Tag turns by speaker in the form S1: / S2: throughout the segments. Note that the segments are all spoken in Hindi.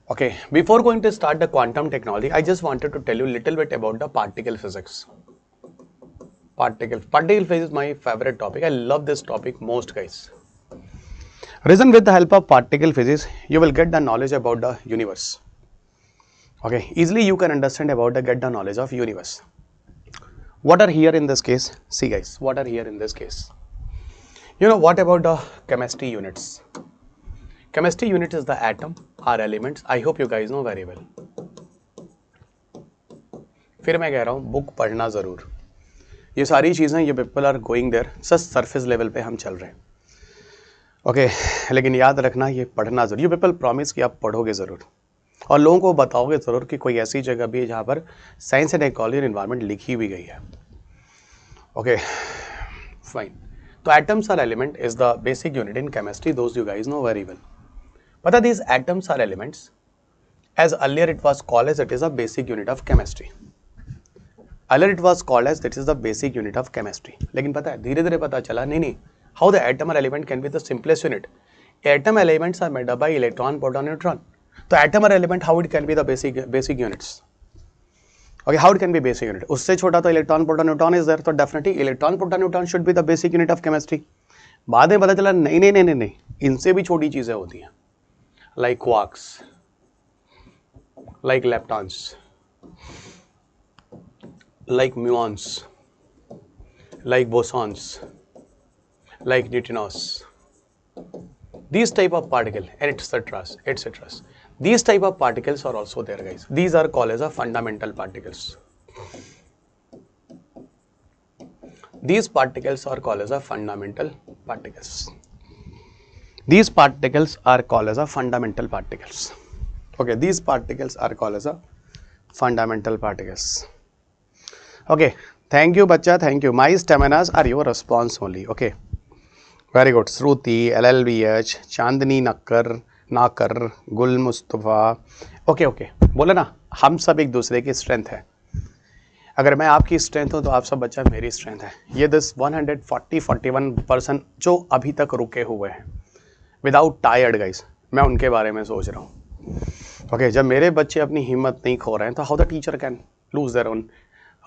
S1: Okay, before going to start the quantum technology, I just wanted to tell you a little bit about the particle physics. Particle physics is my favorite topic. I love this topic most, guys. Reason, with the help of particle physics, you will get the knowledge about the universe. Okay, easily you can understand about get the knowledge of universe. What are here in this case? See guys, what are here in this case? You know what about the chemistry units? Chemistry unit is the atom or elements. I hope you guys know very well. फिर मैं कह रहा हूँ बुक पढ़ना ज़रूर. ये सारी चीज़ें ये people are going there just surface level पे हम चल रहे हैं. ओके लेकिन याद रखना ये पढ़ना ज़रूर. ये पीपल प्रॉमिस कि आप पढ़ोगे ज़रूर और लोगों को बताओगे ज़रूर कि कोई ऐसी जगह भी है जहाँ पर science and ecology and environment लिखी हुई गई है. Okay fine. तो atoms are element is the basic unit in chemistry. Those you guys know very well. But these atoms are elements. As earlier it was called as it is a basic unit of chemistry. Earlier it was called as it is the basic unit of chemistry. लेकिन पता है धीरे धीरे पता चला नहीं how the atom or element can be the simplest unit. Atom elements are made up by electron, proton, neutron. तो atom or element how it can be the basic units. Okay, how it can be basic unit? उससे छोटा तो electron, proton, neutron is there. तो definitely electron, proton, neutron should be the basic unit of chemistry. बाद में पता चला नहीं इनसे भी छोटी चीजें होती हैं. Like quarks, like leptons, like muons, like bosons, like neutrinos. These type of particle and etc. These type of particles are also there, guys. These are called as a fundamental particles. These particles are called as a fundamental particles. These particles are called as a fundamental particles. Okay, these particles are called as a fundamental particles. Okay, thank you bacha, thank you. My staminas are your response only. Okay, very good. Shruti, LLBH, Chandni Nakar, Gul Mustafa. Okay, बोले ना हम सब एक दूसरे की स्ट्रेंथ है. अगर मैं आपकी स्ट्रेंथ हूँ तो आप सब बच्चा मेरी स्ट्रेंथ है. ये 141% जो अभी तक रुके हुए हैं विदाउट टायर्ड गाइस, मैं उनके बारे में सोच रहा हूँ. ओके, जब मेरे बच्चे अपनी हिम्मत नहीं खो रहे हैं तो how the teacher can lose their own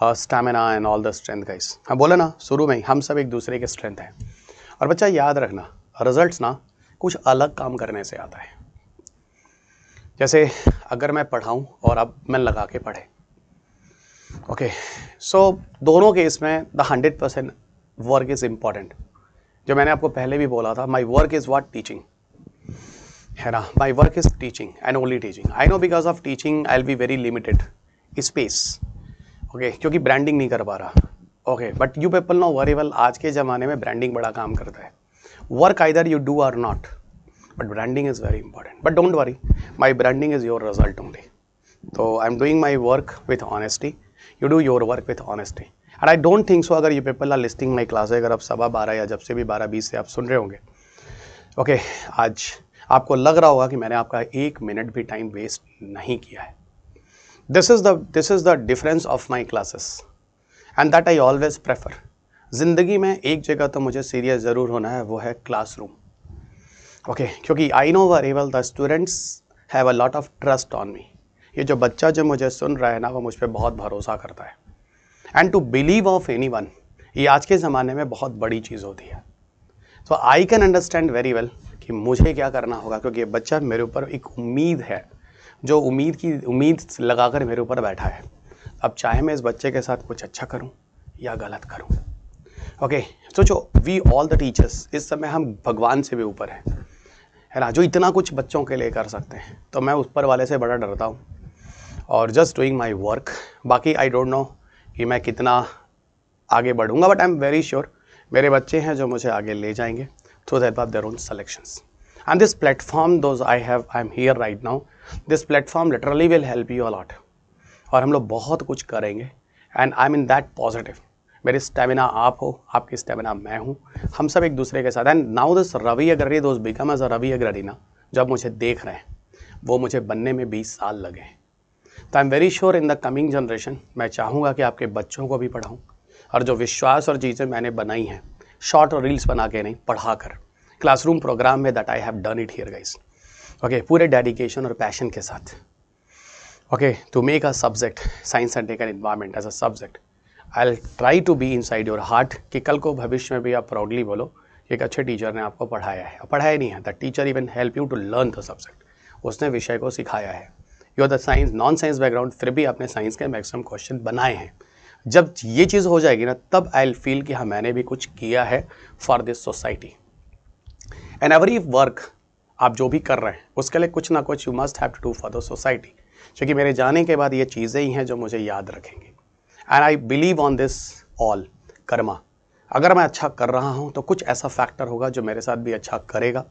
S1: stamina and all the strength guys. हाँ बोले ना शुरू में हम सब एक दूसरे के स्ट्रेंथ हैं. और बच्चा याद रखना रिजल्ट्स ना कुछ अलग काम करने से आता है. जैसे अगर मैं पढ़ाऊँ और अब मैं लगा के पढ़े. ओके सो दोनों केस में द 100% वर्क इज़ इम्पॉर्टेंट. जो मैंने आपको पहले भी बोला था, my work is what teaching है ना. My work is teaching and only teaching. I know because of teaching I will be very limited space. Okay, क्योंकि ब्रांडिंग नहीं कर पा रहा. Okay, but you people know very well आज के ज़माने में ब्रांडिंग बड़ा काम करता है. वर्क आइदर यू डू और not, but branding is very important. But don't worry, my branding is your result only. तो I am doing my work with honesty. You do your work with honesty. And I don't think so अगर ये people are listing my class, अगर आप 12:15 या जब से भी 12:20 से आप सुन रहे होंगे. ओके, आज आपको लग रहा होगा कि मैंने आपका 1 मिनट भी टाइम वेस्ट नहीं किया है. This is the difference of my classes and that I always prefer. ज़िंदगी में एक जगह तो मुझे सीरियस ज़रूर होना है, वो है क्लासरूम. ओके, क्योंकि आई know very well the students have a lot of trust on me. ये जो बच्चा जो मुझे सुन रहा है ना, वो मुझ पर बहुत भरोसा करता है. And to believe of any one, ये आज के ज़माने में बहुत बड़ी चीज़ होती है. So I can understand very well कि मुझे क्या करना होगा, क्योंकि ये बच्चा मेरे ऊपर एक उम्मीद है, जो उम्मीद लगाकर मेरे ऊपर बैठा है. अब चाहे मैं इस बच्चे के साथ कुछ अच्छा करूं या गलत करूं. ओके, सोचो वी ऑल द टीचर्स इस समय हम भगवान से भी ऊपर हैं, है ना, जो इतना कुछ बच्चों के लिए कर सकते हैं. तो मैं ऊपर वाले से बड़ा डरता हूँ और जस्ट डूइंग माई वर्क. बाकी आई डोंट नो कि मैं कितना आगे बढ़ूंगा, but I am very sure मेरे बच्चे हैं जो मुझे आगे ले जाएंगे through the help of their own selections. And this platform those I am here right now, this platform literally will help you a lot. और हम लोग बहुत कुछ करेंगे and I am in that positive. मेरी स्टेमिना आप हो, आपकी स्टेमिना मैं हूँ, हम सब एक दूसरे के साथ. And now this Ravi Agrani those become as a Ravi Agrani ना, जब मुझे देख रहे हैं वो मुझे बनने में 20 साल लगे. तो I am very sure in the coming generation मैं चाहूँगा कि आपके बच्चों को भी पढ़ाऊँ, और जो विश्वास और चीज़ें मैंने बनाई हैं शॉर्ट और रील्स बना के नहीं, पढ़ा कर क्लासरूम प्रोग्राम में, that I have done it here guys. Okay पूरे डेडिकेशन और पैशन के साथ okay to make a subject science and take an environment as a subject I will try to be inside your heart कि कल को भविष्य में भी आप प्राउडली बोलो एक अच्छे टीचर ने आपको पढ़ाया है, पढ़ाया नहीं है, the teacher even help you to learn the subject, उसने विषय को सिखाया है। You are the science non science background, फिर भी आपने साइंस के मैक्सिमम क्वेश्चन बनाए हैं। जब ये चीज़ हो जाएगी ना, तब आई विल फील कि हाँ मैंने भी कुछ किया है for this society. And every work आप जो भी कर रहे हैं उसके लिए कुछ ना कुछ you must have to do for the society, क्योंकि मेरे जाने के बाद ये चीज़ें ही हैं जो मुझे याद रखेंगी। And I believe on this all Karma. अगर मैं अच्छा कर रहा हूँ तो कुछ ऐसा फैक्टर होगा जो मेरे साथ भी अच्छा करेगा।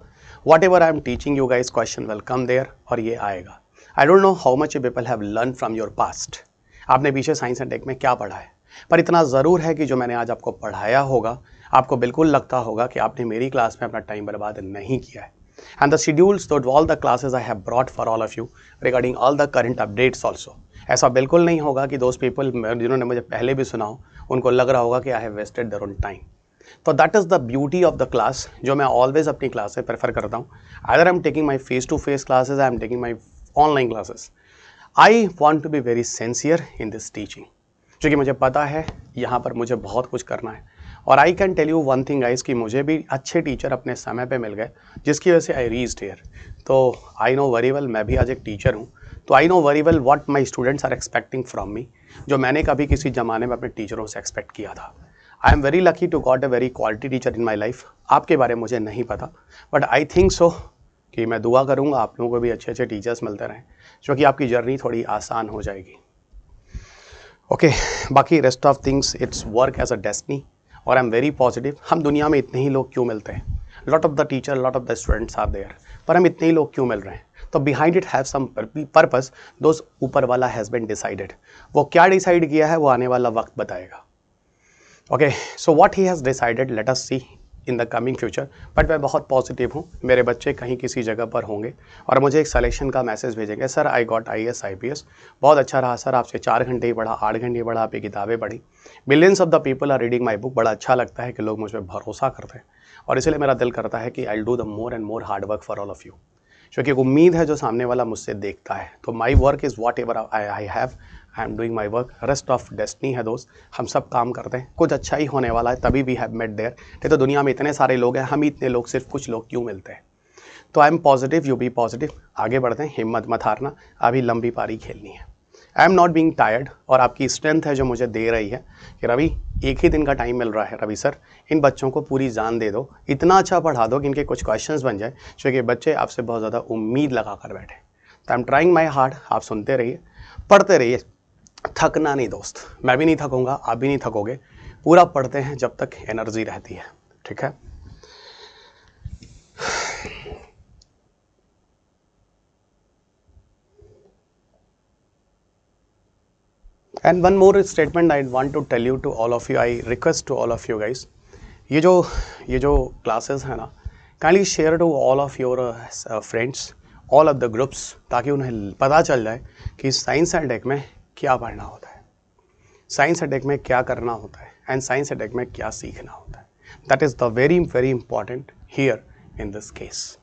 S1: Whatever I am teaching you guys question will come there और ये आएगा। I don't know how much you people have learn from your past, आपने पीछे साइंस एंड टेक में क्या पढ़ा है, पर इतना ज़रूर है कि जो मैंने आज आपको पढ़ाया होगा आपको बिल्कुल लगता होगा कि आपने मेरी क्लास में अपना टाइम बर्बाद नहीं किया है। एंड द शेड्यूल्स तो all the classes I have brought for all of you regarding all the current updates also. ऐसा बिल्कुल नहीं होगा कि दोस्त पीपल जिन्होंने मुझे पहले भी सुना हो उनको लग रहा होगा कि I have wasted their own time. तो that is the beauty of the class जो मैं ऑलवेज अपनी क्लास से प्रेफर करता हूँ। Either I am taking my face to face classes, I am taking my online classes, I want to be very sincere in this teaching, क्योंकि मुझे पता है यहाँ पर मुझे बहुत कुछ करना है। और I can tell you one thing guys कि मुझे भी अच्छे टीचर अपने समय पे मिल गए जिसकी वजह से आई रीच्ड हियर। तो आई नो वेरी वेल, मैं भी आज एक टीचर हूँ, तो I know very well what my students are expecting from me, जो मैंने कभी किसी ज़माने में अपने टीचरों से एक्सपेक्ट किया था। I am very lucky to got a very quality teacher in my life. आपके बारे में मुझे नहीं पता, बट आई थिंक सो कि मैं दुआ करूँगा आप लोगों को भी अच्छे अच्छे टीचर्स मिलते रहें, क्योंकि आपकी जर्नी थोड़ी आसान हो जाएगी। ओके बाकी rest of things it's work as a destiny और आई एम वेरी पॉजिटिव। हम दुनिया में इतने ही लोग क्यों मिलते हैं, lot of the teacher lot of the students are there, पर हम इतने ही लोग क्यों मिल रहे हैं, तो behind it have some purpose दोस्त ऊपर वाला हैज़ बीन डिसाइडेड। वो क्या डिसाइड किया है वो आने वाला वक्त बताएगा। Okay so what he has decided let us see in the coming future. But मैं बहुत पॉजिटिव हूँ, मेरे बच्चे कहीं किसी जगह पर होंगे और मुझे एक सिलेक्शन का मैसेज भेजेंगे, sir I got IAS IPS, बहुत अच्छा रहा सर, आपसे 4 घंटे ही पढ़ा, 8 घंटे ही पढ़ा, आपकी किताबें पढ़ी, millions of the people are reading my book. बड़ा अच्छा लगता है कि लोग मुझ पर भरोसा करते हैं और इसलिए मेरा दिल करता है कि I will do the more and more hard work for all of you, क्योंकि एक उम्मीद है जो सामने वाला मुझसे देखता है। तो my work is what ever I have, I am doing my work, rest of destiny है दोस्त। हम सब काम करते हैं, कुछ अच्छा ही होने वाला है, तभी वी हैव मेट देयर। नहीं तो दुनिया में इतने सारे लोग हैं, हम इतने लोग सिर्फ कुछ लोग क्यों मिलते हैं। तो I am positive, you be positive, आगे बढ़ते हैं, हिम्मत मत हारना, अभी लंबी पारी खेलनी है। I am not being tired और आपकी स्ट्रेंथ है जो मुझे दे रही है कि रवि एक ही दिन का टाइम मिल रहा है, रवि सर इन बच्चों को पूरी जान दे दो, इतना अच्छा पढ़ा दो कि इनके कुछ क्वेश्चंस बन जाए, क्योंकि बच्चे आपसे बहुत ज़्यादा उम्मीद लगा कर बैठे। तो I am trying my hard, आप सुनते रहिए, पढ़ते रहिए, थकना नहीं दोस्त, मैं भी नहीं थकूंगा, आप भी नहीं थकोगे, पूरा पढ़ते हैं जब तक एनर्जी रहती है, ठीक है। And one more statement I want to tell you to all of you, I request to all of you guys, ये जो क्लासेस है ना, kindly share to all of your friends, all of the groups, ताकि उन्हें पता चल जाए कि साइंस एंड टेक में क्या पढ़ना होता है, साइंस एंड टेक में क्या करना होता है, एंड साइंस एंड टेक में क्या सीखना होता है। That is the very very important here in this case.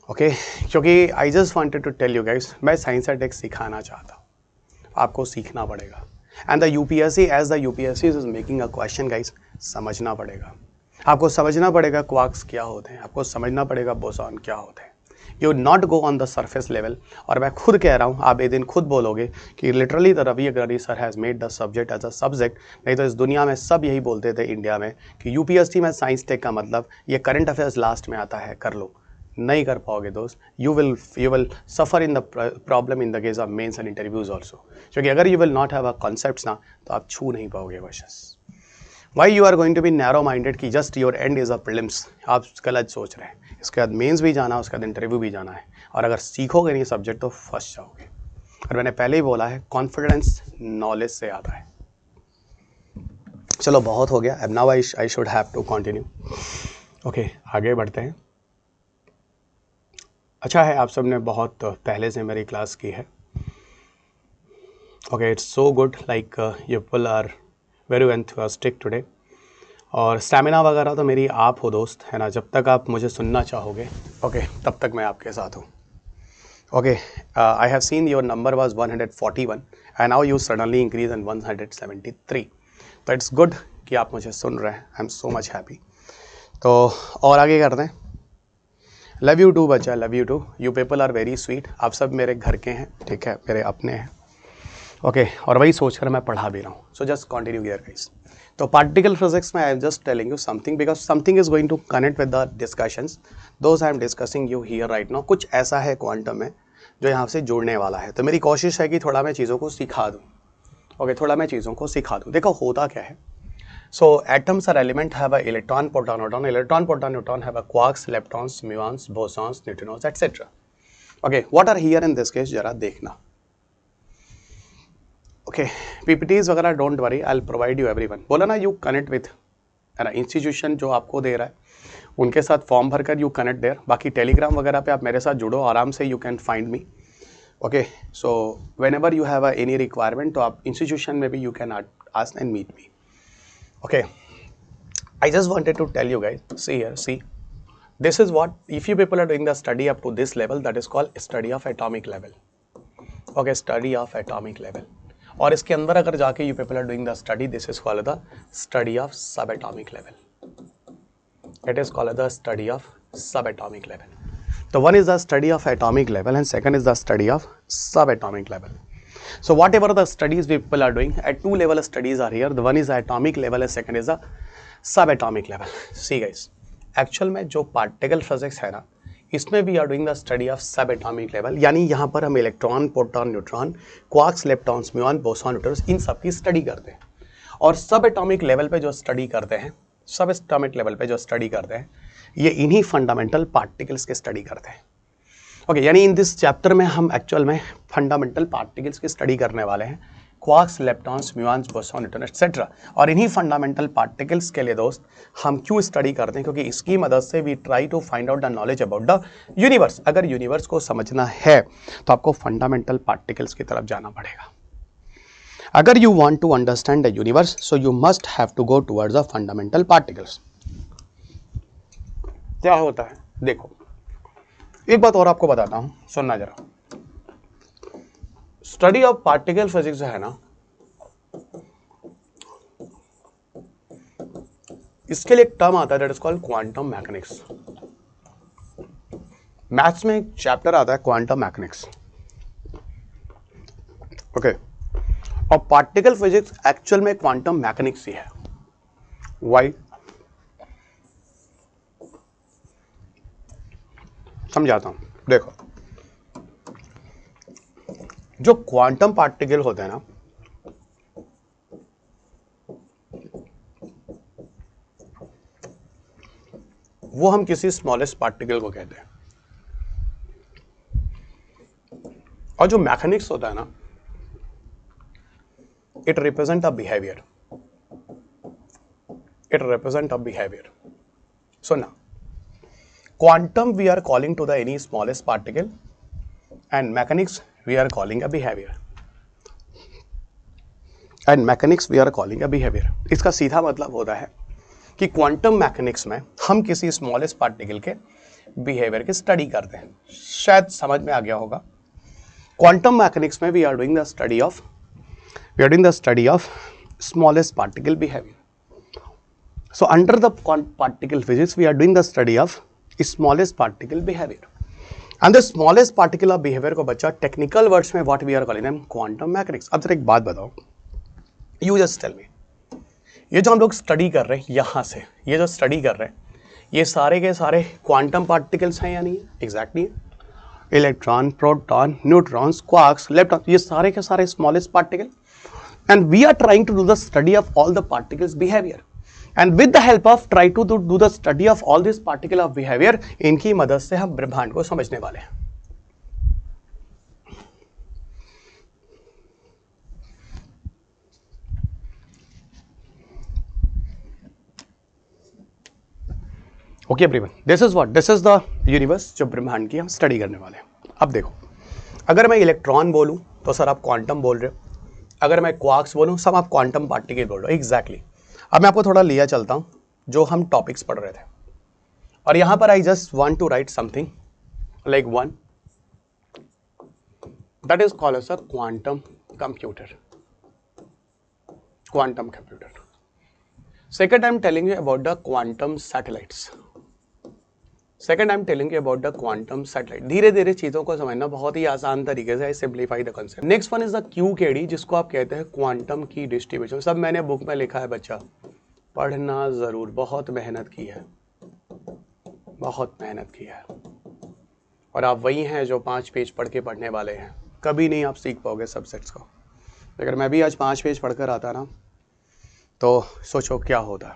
S1: Okay, क्योंकि I just wanted to tell you guys, मैं साइंस एंड टेक सिखाना चाहता हूँ, आपको सीखना पड़ेगा। And the UPSC as the UPSC is making a question guys, समझना पड़ेगा, आपको समझना पड़ेगा क्वार्क्स क्या होते हैं, आपको समझना पड़ेगा बोसॉन क्या होते हैं। You not go on the surface level. और मैं खुद कह रहा हूँ, आप एक दिन खुद बोलोगे कि literally the Ravi Agrawal sir has made the subject as a subject. नहीं तो इस दुनिया में सब यही बोलते थे इंडिया में कि UPSC में साइंस टेक का मतलब ये करंट अफेयर्स लास्ट में आता है, कर लो, नहीं कर पाओगे दोस्त। You will suffer in the problem in the case of mains and interviews also, क्योंकि अगर you will not have a concepts ना, तो आप छू नहीं पाओगे questions. Why you are going to be narrow minded कि just your end is a prelims, आप गलत सोच रहे हैं। इसके बाद मेंस भी जाना है, उसके बाद इंटरव्यू भी जाना है, और अगर सीखोगे नहीं सब्जेक्ट तो फंस जाओगे। और मैंने पहले ही बोला है, कॉन्फिडेंस नॉलेज से आता है। चलो बहुत हो गया, अब now I should have to continue. Okay, आगे बढ़ते हैं। अच्छा है आप सब ने बहुत पहले से मेरी क्लास की है। Okay, it's so good, like you people are very enthusiastic today. और स्टैमिना वगैरह तो मेरी आप हो दोस्त, है ना, जब तक आप मुझे सुनना चाहोगे ओके तब तक मैं आपके साथ हूँ। Okay, I have seen your number was 141 and now you suddenly increase in 173, तो इट्स गुड कि आप मुझे सुन रहे हैं, I am so much happy. तो और आगे करते हैं। लव यू टू बच्चा, love you too, you people are very sweet, आप सब मेरे घर के हैं, ठीक है, मेरे अपने हैं। ओके और वही सोचकर मैं पढ़ा भी रहा हूँ, so just continue here guys. तो पार्टिकल फिजिक्स में I am just telling you something because something is going to connect with the discussions those I am discussing you here right now. कुछ ऐसा है क्वांटम में जो यहाँ से जुड़ने वाला है, तो मेरी कोशिश है कि थोड़ा मैं चीज़ों को सिखा दूँ। ओके थोड़ा मैं चीज़ों को सिखा दूँ। देखो होता क्या है, so atoms or element have a electron, proton, neutron, electron, proton, neutron have a quarks, leptons, muons, bosons, neutrinos, etc. Okay, what are here in this case जरा देखना। Okay, PPTs वगैरह don't worry, I will provide you everyone. बोला ना, यू कनेक्ट विथ, है ना, इंस्टीट्यूशन जो आपको दे रहा है उनके साथ फॉर्म भरकर यू कनेक्ट देयर। बाकी टेलीग्राम वगैरह पे आप मेरे साथ जुड़ो आराम से, you can find me. Okay so whenever you have any requirement तो आप इंस्टीट्यूशन में भी you can ask and meet me. Okay, I just wanted to tell you guys, see here, see, this is what, if you people are doing the study up to this level, that is called study of atomic level. Okay, study of atomic level. और इसके अंदर अगर जाके you people are doing the study, this is called the study of subatomic level. It is called the study of subatomic level. So one is the study of atomic level and second is the study of subatomic level. So whatever the studies people are doing, at two level studies are here. The one is the atomic level and second is the subatomic level. See guys, actual में जो particle physics है ना, इसमें we are doing the study of subatomic level, यानी यहाँ पर हम electron, proton, neutron, quarks, leptons, muon, boson, neutrons, इन सब की स्टडी करते हैं। और सब एटॉमिक लेवल पे जो स्टडी करते हैं, सब एटॉमिक लेवल पे जो स्टडी करते हैं, ये इन्हीं फंडामेंटल पार्टिकल्स के स्टडी करते हैं। ओके यानी इन दिस चैप्टर में हम एक्चुअल में फंडामेंटल पार्टिकल्स की स्टडी करने वाले हैं, quarks, leptons, muons, boson, neutron etcetera. और इन्हीं फंडामेंटल पार्टिकल्स के लिए दोस्त हम क्यों स्टडी करते हैं, क्योंकि इसकी मदद से we try to find out the knowledge about the universe. अगर यूनिवर्स को समझना है तो आपको फंडामेंटल पार्टिकल्स की तरफ जाना पड़ेगा। अगर you want to understand the universe so you must have to go towards the fundamental particles. क्या होता है देखो, एक बात और आपको बताता हूं, सुनना जरा। स्टडी ऑफ पार्टिकल फिजिक्स है ना, इसके लिए एक टर्म आता है that is called quantum mechanics. Maths में एक चैप्टर आता है क्वांटम मैकेनिक्स। ओके और पार्टिकल फिजिक्स एक्चुअल में क्वांटम मैकेनिक्स ही है। व्हाई? समझाता हूं, देखो जो क्वांटम पार्टिकल होते हैं ना, वो हम किसी स्मॉलेस्ट पार्टिकल को कहते हैं। और जो मैकेनिक्स होता है ना, it represent a behaviour, it represent a behaviour. सुना, quantum we are calling to the any smallest particle and mechanics we are calling a behavior, and mechanics we are calling a behavior। इसका सीधा मतलब होता है कि क्वांटम मैकेनिक्स में हम किसी स्मॉलेस्ट पार्टिकल के बिहेवियर की स्टडी करते हैं। शायद समझ में आ गया होगा। क्वांटम मैकेनिक्स में we are doing the study of smallest particle behaviour. So under the particle physics we are doing the study of smallest particle behaviour, and the smallest particle of behaviour को बच्चा टेक्निकल वर्ड्स में what we are calling them quantum mechanics. अब जरा एक बात बताओ, यू जस्ट टेल मी, ये जो हम लोग स्टडी कर रहे हैं यहाँ से, ये जो स्टडी कर रहे हैं, ये सारे के सारे क्वांटम पार्टिकल्स हैं या नहीं है? Exactly electron, proton, neutrons, quarks, lepton, ये सारे के सारे smallest particle, and we are trying to do the study of all the particles behaviour, and with the help of try to do the study of all this particle of behavior, इनकी मदद से हम ब्रह्मांड को समझने वाले हैं। Okay everyone, this is the universe जो ब्रह्मांड की हम स्टडी करने वाले हैं। अब देखो, अगर मैं इलेक्ट्रॉन बोलूं तो सर आप क्वांटम बोल रहे हो, अगर मैं क्वार्क्स बोलूं सब आप क्वांटम पार्टिकल बोल रहे हो। एग्जैक्टली। अब मैं आपको थोड़ा लिया चलता हूं जो हम टॉपिक्स पढ़ रहे थे, और यहां पर I just want to write something like one that is called as a quantum computer. Quantum computer. Second, I'm telling you about the quantum satellites. I'm telling you about the quantum satellite. धीरे धीरे चीजों को समझना बहुत ही आसान तरीके से. I simplify the concept. Next one is the QKD, जिसको आप कहते हैं क्वांटम की डिस्ट्रीब्यूशन. सब मैंने बुक में लिखा है बच्चा, पढ़ना जरूर. बहुत मेहनत की है, बहुत मेहनत की है, और आप वही हैं जो 5 पेज पढ़ के पढ़ने वाले हैं. कभी नहीं आप सीख पाओगे सब्जेक्ट्स को. अगर मैं भी आज 5 पेज पढ़कर आता ना, तो सोचो क्या होता है.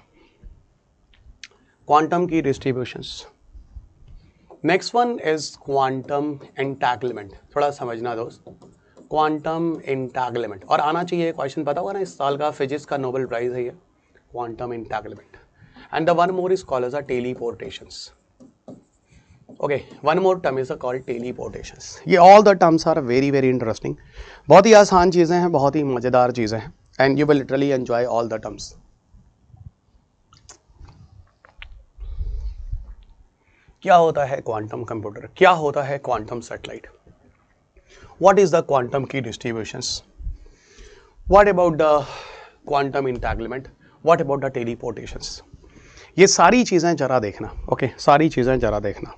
S1: Quantum key distributions. Next one is quantum entanglement. थोड़ा समझना दोस्त, क्वांटम एंटैंगलमेंट. और आना चाहिए क्वेश्चन, पता होगा ना, इस साल का फिजिक्स का नोबेल प्राइज है ये, quantum entanglement. And the one more is called as a teleportations. Okay, one more term is called teleportations. ये all the terms are very very interesting. बहुत ही आसान चीज़ें हैं, बहुत ही मज़ेदार चीज़ें हैं, and you will literally enjoy all the terms. क्या होता है क्वांटम कंप्यूटर, क्या होता है quantum satellite, what is the quantum key distributions, what about the quantum entanglement, what about the teleportations. ये सारी चीज़ें जरा देखना. ओके, सारी चीज़ें जरा देखना.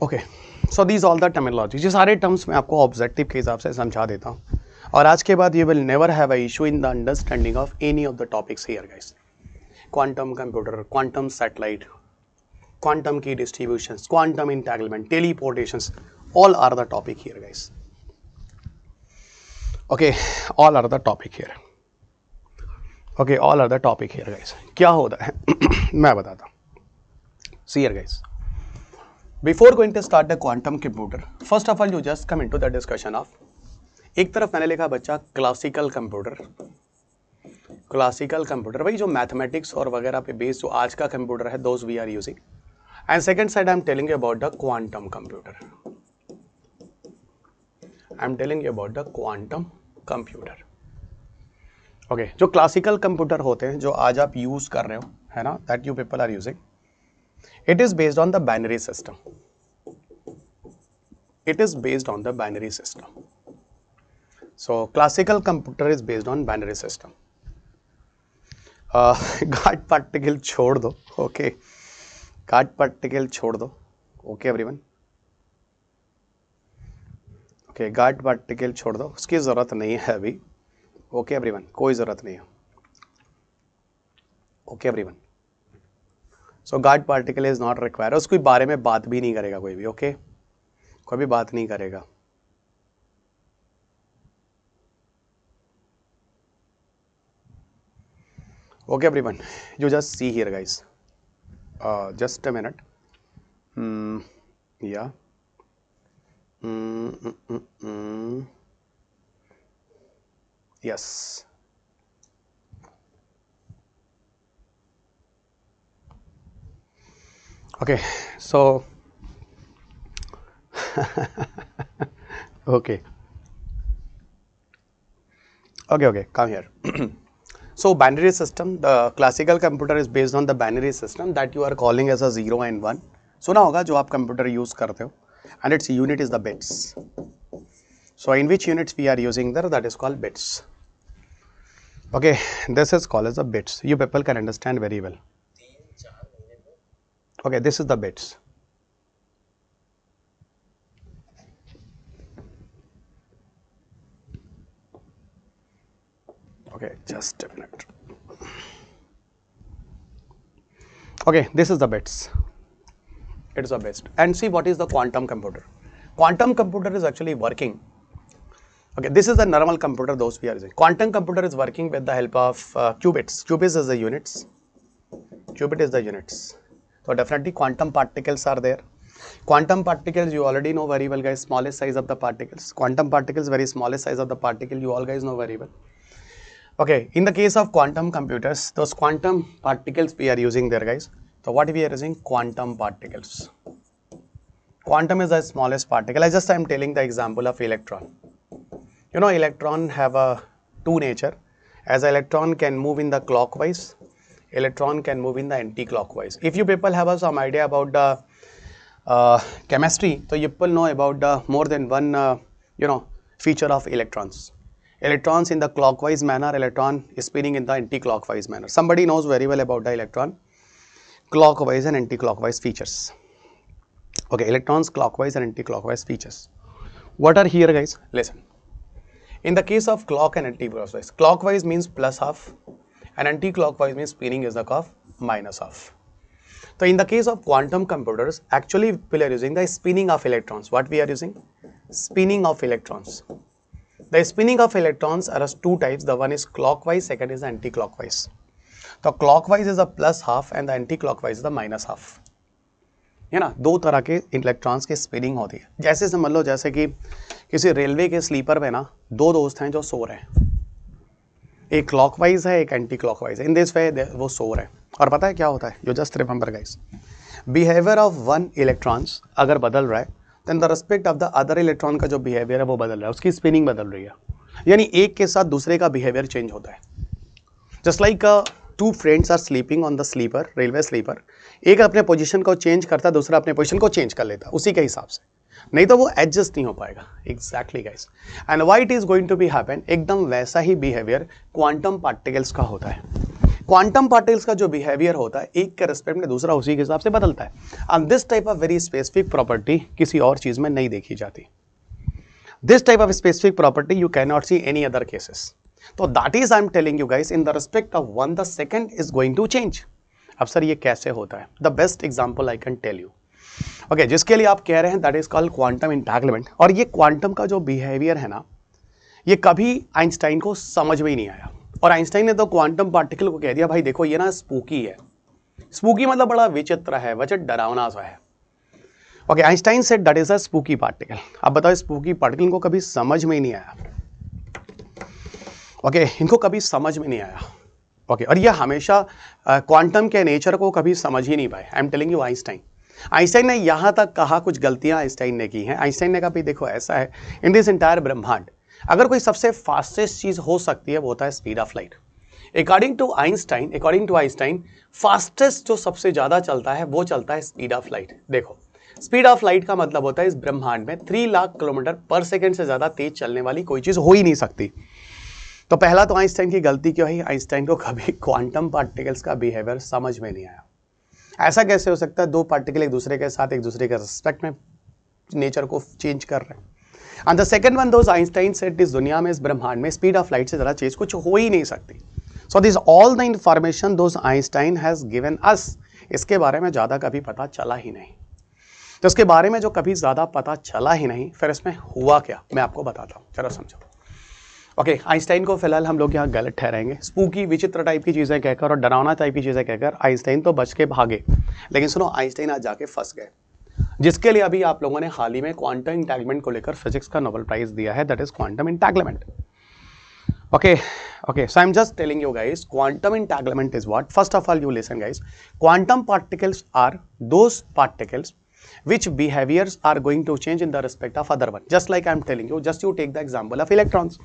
S1: Okay, so these all the terminology. ये सारे टर्म्स मैं आपको ऑब्जेक्टिव के हिसाब से समझा देता हूँ, और आज के बाद you will never have a issue in the understanding of any of the topics here guys. Quantum computer, quantum satellite, quantum key distributions, quantum entanglement, teleportations, all are the topic here guys. Okay, all are the topic here. Okay, all are the topic here guys. क्या होता है मैं बताता हूँ. See here guys, before going to start the quantum computer, first of all you just come into the discussion of, एक तरफ मैंने लिखा बच्चा क्लासिकल कंप्यूटर. क्लासिकल कंप्यूटर भाई जो मैथमेटिक्स और वगैरह पे बेस्ड जो आज का कंप्यूटर है, those we are using. And second side I am telling you about the quantum computer. I am telling you about the quantum computer. Okay, जो क्लासिकल कंप्यूटर होते हैं जो आज आप यूज कर रहे हो, है ना, that you people are using, it is based on the binary system. It is based on the binary system. So classical computer is based on binary system. God particle छोड़ दो. ओके, गार्ड पार्टिकल छोड़ दो. Okay everyone, okay, God particle छोड़ दो, उसकी ज़रूरत नहीं है अभी. ओके एवरीवन, कोई ज़रूरत नहीं है. Okay everyone, so guard particle is not require. उसके बारे में बात भी नहीं करेगा कोई भी. ओके, कोई भी बात नहीं करेगा. Okay everyone, you just see here guys, just a minute. या yes. Okay, so okay, come here. So binary system, the classical computer is based on the binary system that you are calling as a 0 and 1. सुना होगा जो आप कंप्यूटर यूज करते हो, and its unit is the bits. So in which units we are using there, that is called bits. Okay, this is called as the bits. You people can understand very well. Okay, this is the bits. Okay, just a minute. Okay, this is the bits. It is the best. And see what is the quantum computer. Quantum computer is actually working. Okay, this is the normal computer those we are using. Quantum computer is working with the help of qubits. Qubits is the units. Qubit is the units. So definitely quantum particles are there. Quantum particles you already know very well guys, smallest size of the particles. Quantum particles, very smallest size of the particle, you all guys know very well. Okay, in the case of quantum computers, those quantum particles we are using there guys. So what we are using? Quantum particles. Quantum is the smallest particle. I am telling the example of electron. You know, electron have a two nature. As an electron can move in the clockwise, electron can move in the anti-clockwise. If you people have some idea about the chemistry, so you people know about the more than one feature of electrons. Electrons in the clockwise manner, electron is spinning in the anti-clockwise manner. Somebody knows very well about the electron clockwise and anti-clockwise features. Okay, electrons clockwise and anti-clockwise features. What are here, guys? Listen. In the case of clock and anti-clockwise, clockwise means plus half and anti-clockwise means spinning is the curve minus half. So in the case of quantum computers, actually we are using the spinning of electrons. What we are using? Spinning of electrons. The spinning of electrons are as two types. The one is clockwise, second is anti-clockwise. So clockwise is the plus half and the anti-clockwise is the minus half. है ना, दो तरह के इलेक्ट्रॉन्स की स्पिनिंग होती है. जैसे समझ लो जैसे कि किसी रेलवे के स्लीपर में ना दो दोस्त हैं जो सो रहे हैं, एक क्लॉकवाइज है एक एंटी क्लॉकवाइज है. इन दिस वे वो सो रहे हैं. और पता है क्या होता है? You just remember guys, behaviour of one electrons अगर बदल रहा है then the respect of the other electron का जो बिहेवियर है वो बदल रहा है, उसकी स्पिनिंग बदल रही है. यानी एक के साथ दूसरे का बिहेवियर चेंज होता है. Just like two friends are sleeping on the sleeper, railway sleeper. एक अपने पोजीशन को चेंज करता है, दूसरा अपने पोजीशन को चेंज कर लेता है उसी के हिसाब से, नहीं तो वो एडजस्ट नहीं हो पाएगा. Exactly guys. And why it is going to be happen, एकदम वैसा ही बिहेवियर क्वांटम पार्टिकल्स का होता है. क्वांटम पार्टिकल्स का जो बिहेवियर होता है एक के रिस्पेक्ट में दूसरा उसी के हिसाब से बदलता है. And this type of very specific property किसी और चीज में नहीं देखी जाती. This type of specific property you can not see any other cases. तो that is I am telling you guys, in the respect of one the second is going to change. अब सर ये कैसे होता है? The best example I can tell you. Okay, जिसके लिए आप कह रहे हैं that is called quantum entanglement. और ये क्वांटम का जो बिहेवियर है ना, ये कभी आइंस्टाइन को समझ में ही नहीं आया. और आइंस्टाइन ने तो क्वांटम पार्टिकल को कह दिया भाई देखो ये ना स्पूकी है. स्पूकी मतलब बड़ा विचित्र है, वजह डरावना सा है. Okay, Einstein said that is a spooky particle. अब बताओ स्पूकी पार्टिकल को कभी समझ में ही नहीं आया. ओके, इनको कभी समझ में नहीं आया. ओके, और ये हमेशा क्वांटम के नेचर को कभी समझ ही नहीं पाए. आई am telling you Einstein. Einstein ने यहाँ तक कहा, कुछ गलतियाँ आइंस्टाइन ने की हैं. आइंस्टाइन ने कहा भाई देखो ऐसा है, इन दिस इंटायर ब्रह्मांड अगर कोई सबसे फास्टेस्ट चीज़ हो सकती है वो होता है speed of light. According to Einstein fastest जो सबसे ज़्यादा चलता है वो चलता है स्पीड ऑफ लाइट. देखो स्पीड ऑफ लाइट का मतलब होता है इस ब्रह्मांड में 3 लाख किलोमीटर पर सेकेंड से ज़्यादा तेज चलने वाली कोई चीज़ हो ही नहीं सकती. तो पहला तो आइंस्टाइन की गलती क्या हुई? आइंस्टाइन को कभी क्वांटम पार्टिकल्स का बिहेवियर समझ में नहीं आया. ऐसा कैसे हो सकता है? दो पार्टिकल एक दूसरे के साथ एक दूसरे के रिस्पेक्ट में नेचर को चेंज कर रहे हैं. And the second one, those Einstein said इस दुनिया में, इस ब्रह्मांड में स्पीड ऑफ लाइट से ज़्यादा चीज कुछ हो ही नहीं सकती. So this all the information those Einstein has given us, इसके बारे में ज़्यादा कभी पता चला ही नहीं. तो इसके बारे में जो कभी ज़्यादा पता चला ही नहीं, फिर इसमें हुआ क्या मैं आपको बताता हूँ, चलो समझो. ओके, आइंस्टाइन को फिलहाल हम लोग यहाँ गलत ठहराएंगे. स्पूकी विचित्र टाइप की चीज़ें कहकर और डरावना टाइप की चीज़ें कहकर आइंस्टाइन तो बच के भागे. लेकिन सुनो, आइंस्टाइन आज जाके फंस गए, जिसके लिए अभी आप लोगों ने हाल ही में क्वांटम इंटैंगलमेंट को लेकर फिजिक्स का नोबेल प्राइज दिया है, that is quantum entanglement. Okay, so I'm just telling you guys, quantum entanglement is what? First of all, you listen guys. Quantum particles are those particles which behaviors are going to change in the respect of other one. Just like I'm telling you, just you take the example of electrons.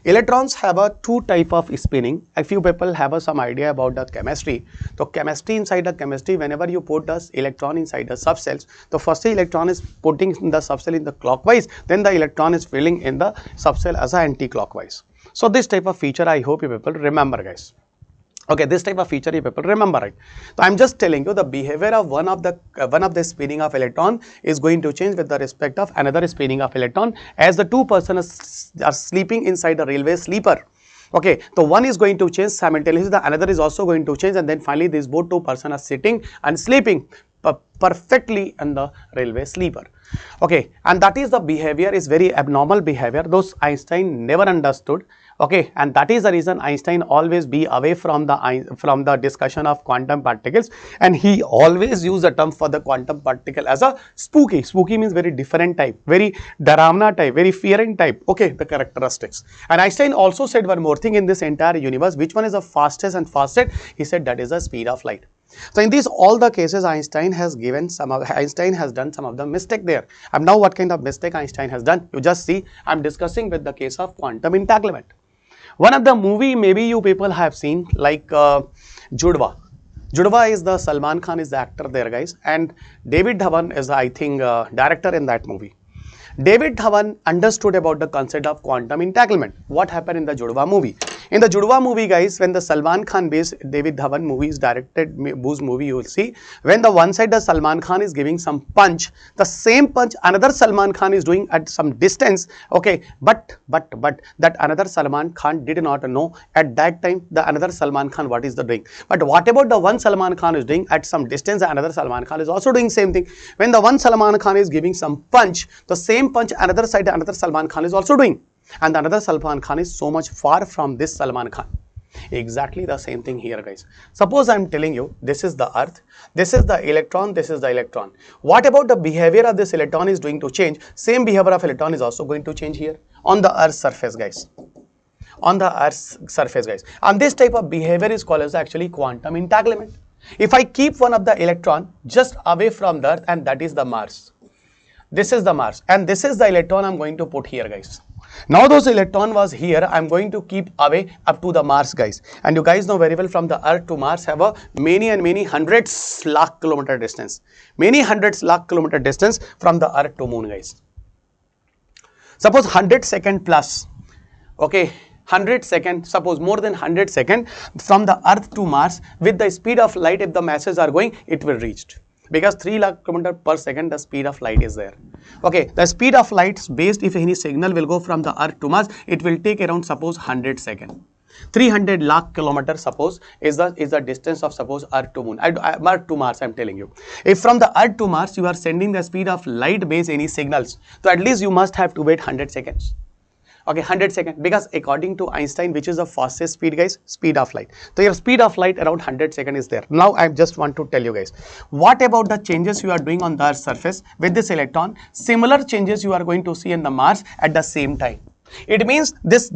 S1: Electrons have a two type of spinning. If you people have some idea about the chemistry, so chemistry, inside the chemistry, whenever you put the electron inside the subcells, the first electron is putting in the subcell in the clockwise, then the electron is filling in the subcell as a anti-clockwise. So this type of feature I hope you people remember guys. Okay, this type of feature you people remember, right? So I'm just telling you the behavior of one of the spinning of electron is going to change with the respect of another spinning of electron, as the two persons are sleeping inside the railway sleeper. Okay, so one is going to change simultaneously, the another is also going to change, and then finally these both two persons are sitting and sleeping perfectly in the railway sleeper. Okay, and that is the behavior, is very abnormal behavior, those Einstein never understood. Okay, and that is the reason Einstein always be away from the discussion of quantum particles, and he always use the term for the quantum particle as a spooky. Spooky means very different type, very Dharamna type, very fearing type. Okay, the characteristics. And Einstein also said one more thing in this entire universe, which one is the fastest and fastest? He said that is the speed of light. So in these all the cases, Einstein has done some of the mistake there. And now what kind of mistake Einstein has done? You just see, I'm discussing with the case of quantum entanglement. One of the movie maybe you people have seen like Judwa. Judwa is the Salman Khan is the actor there, guys, and David Dhawan is I think director in that movie. David Dhawan understood about the concept of quantum entanglement. What happened in the Judwa movie? In the Judwa movie, guys, when the Salman Khan based David Dhawan movie is directed, whose movie you will see, when the one side the Salman Khan is giving some punch, the same punch another Salman Khan is doing at some distance, okay, but that another Salman Khan did not know at that time the another Salman Khan what is the doing. But what about the one Salman Khan is doing at some distance, another Salman Khan is also doing same thing. When the one Salman Khan is giving some punch, the same punch another side another Salman Khan is also doing, and another Salman Khan is so much far from this Salman Khan. Exactly the same thing here, guys. Suppose I am telling you this is the earth, this is the electron, this is the electron. What about the behavior of this electron is going to change? Same behavior of electron is also going to change here on the earth's surface, guys. On the earth's surface, guys. And this type of behavior is called as actually quantum entanglement. If I keep one of the electron just away from the earth, and that is the Mars. This is the Mars, and this is the electron I'm going to put here, guys. Now those electron was here, I'm going to keep away up to the Mars, guys. And you guys know very well from the earth to Mars have a many and many hundreds lakh kilometer distance. Many hundreds lakh kilometer distance from the earth to moon, guys. Suppose 100 second plus, okay, 100 second, suppose more than 100 second from the earth to Mars with the speed of light, if the masses are going, it will reach. Because 3 lakh kilometer per second the speed of light is there. Okay, the speed of light is based if any signal will go from the earth to Mars, it will take around suppose 100 seconds. 300 lakh kilometers suppose is the distance of suppose earth to moon. Earth to Mars, I am telling you. If from the earth to Mars you are sending the speed of light based any signals, so at least you must have to wait 100 seconds. Okay, 100 seconds, because according to Einstein, which is the fastest speed, guys, speed of light. So your speed of light around 100 seconds is there. Now I just want to tell you guys, what about the changes you are doing on the Earth's surface with this electron? Similar changes you are going to see in the Mars at the same time. It means this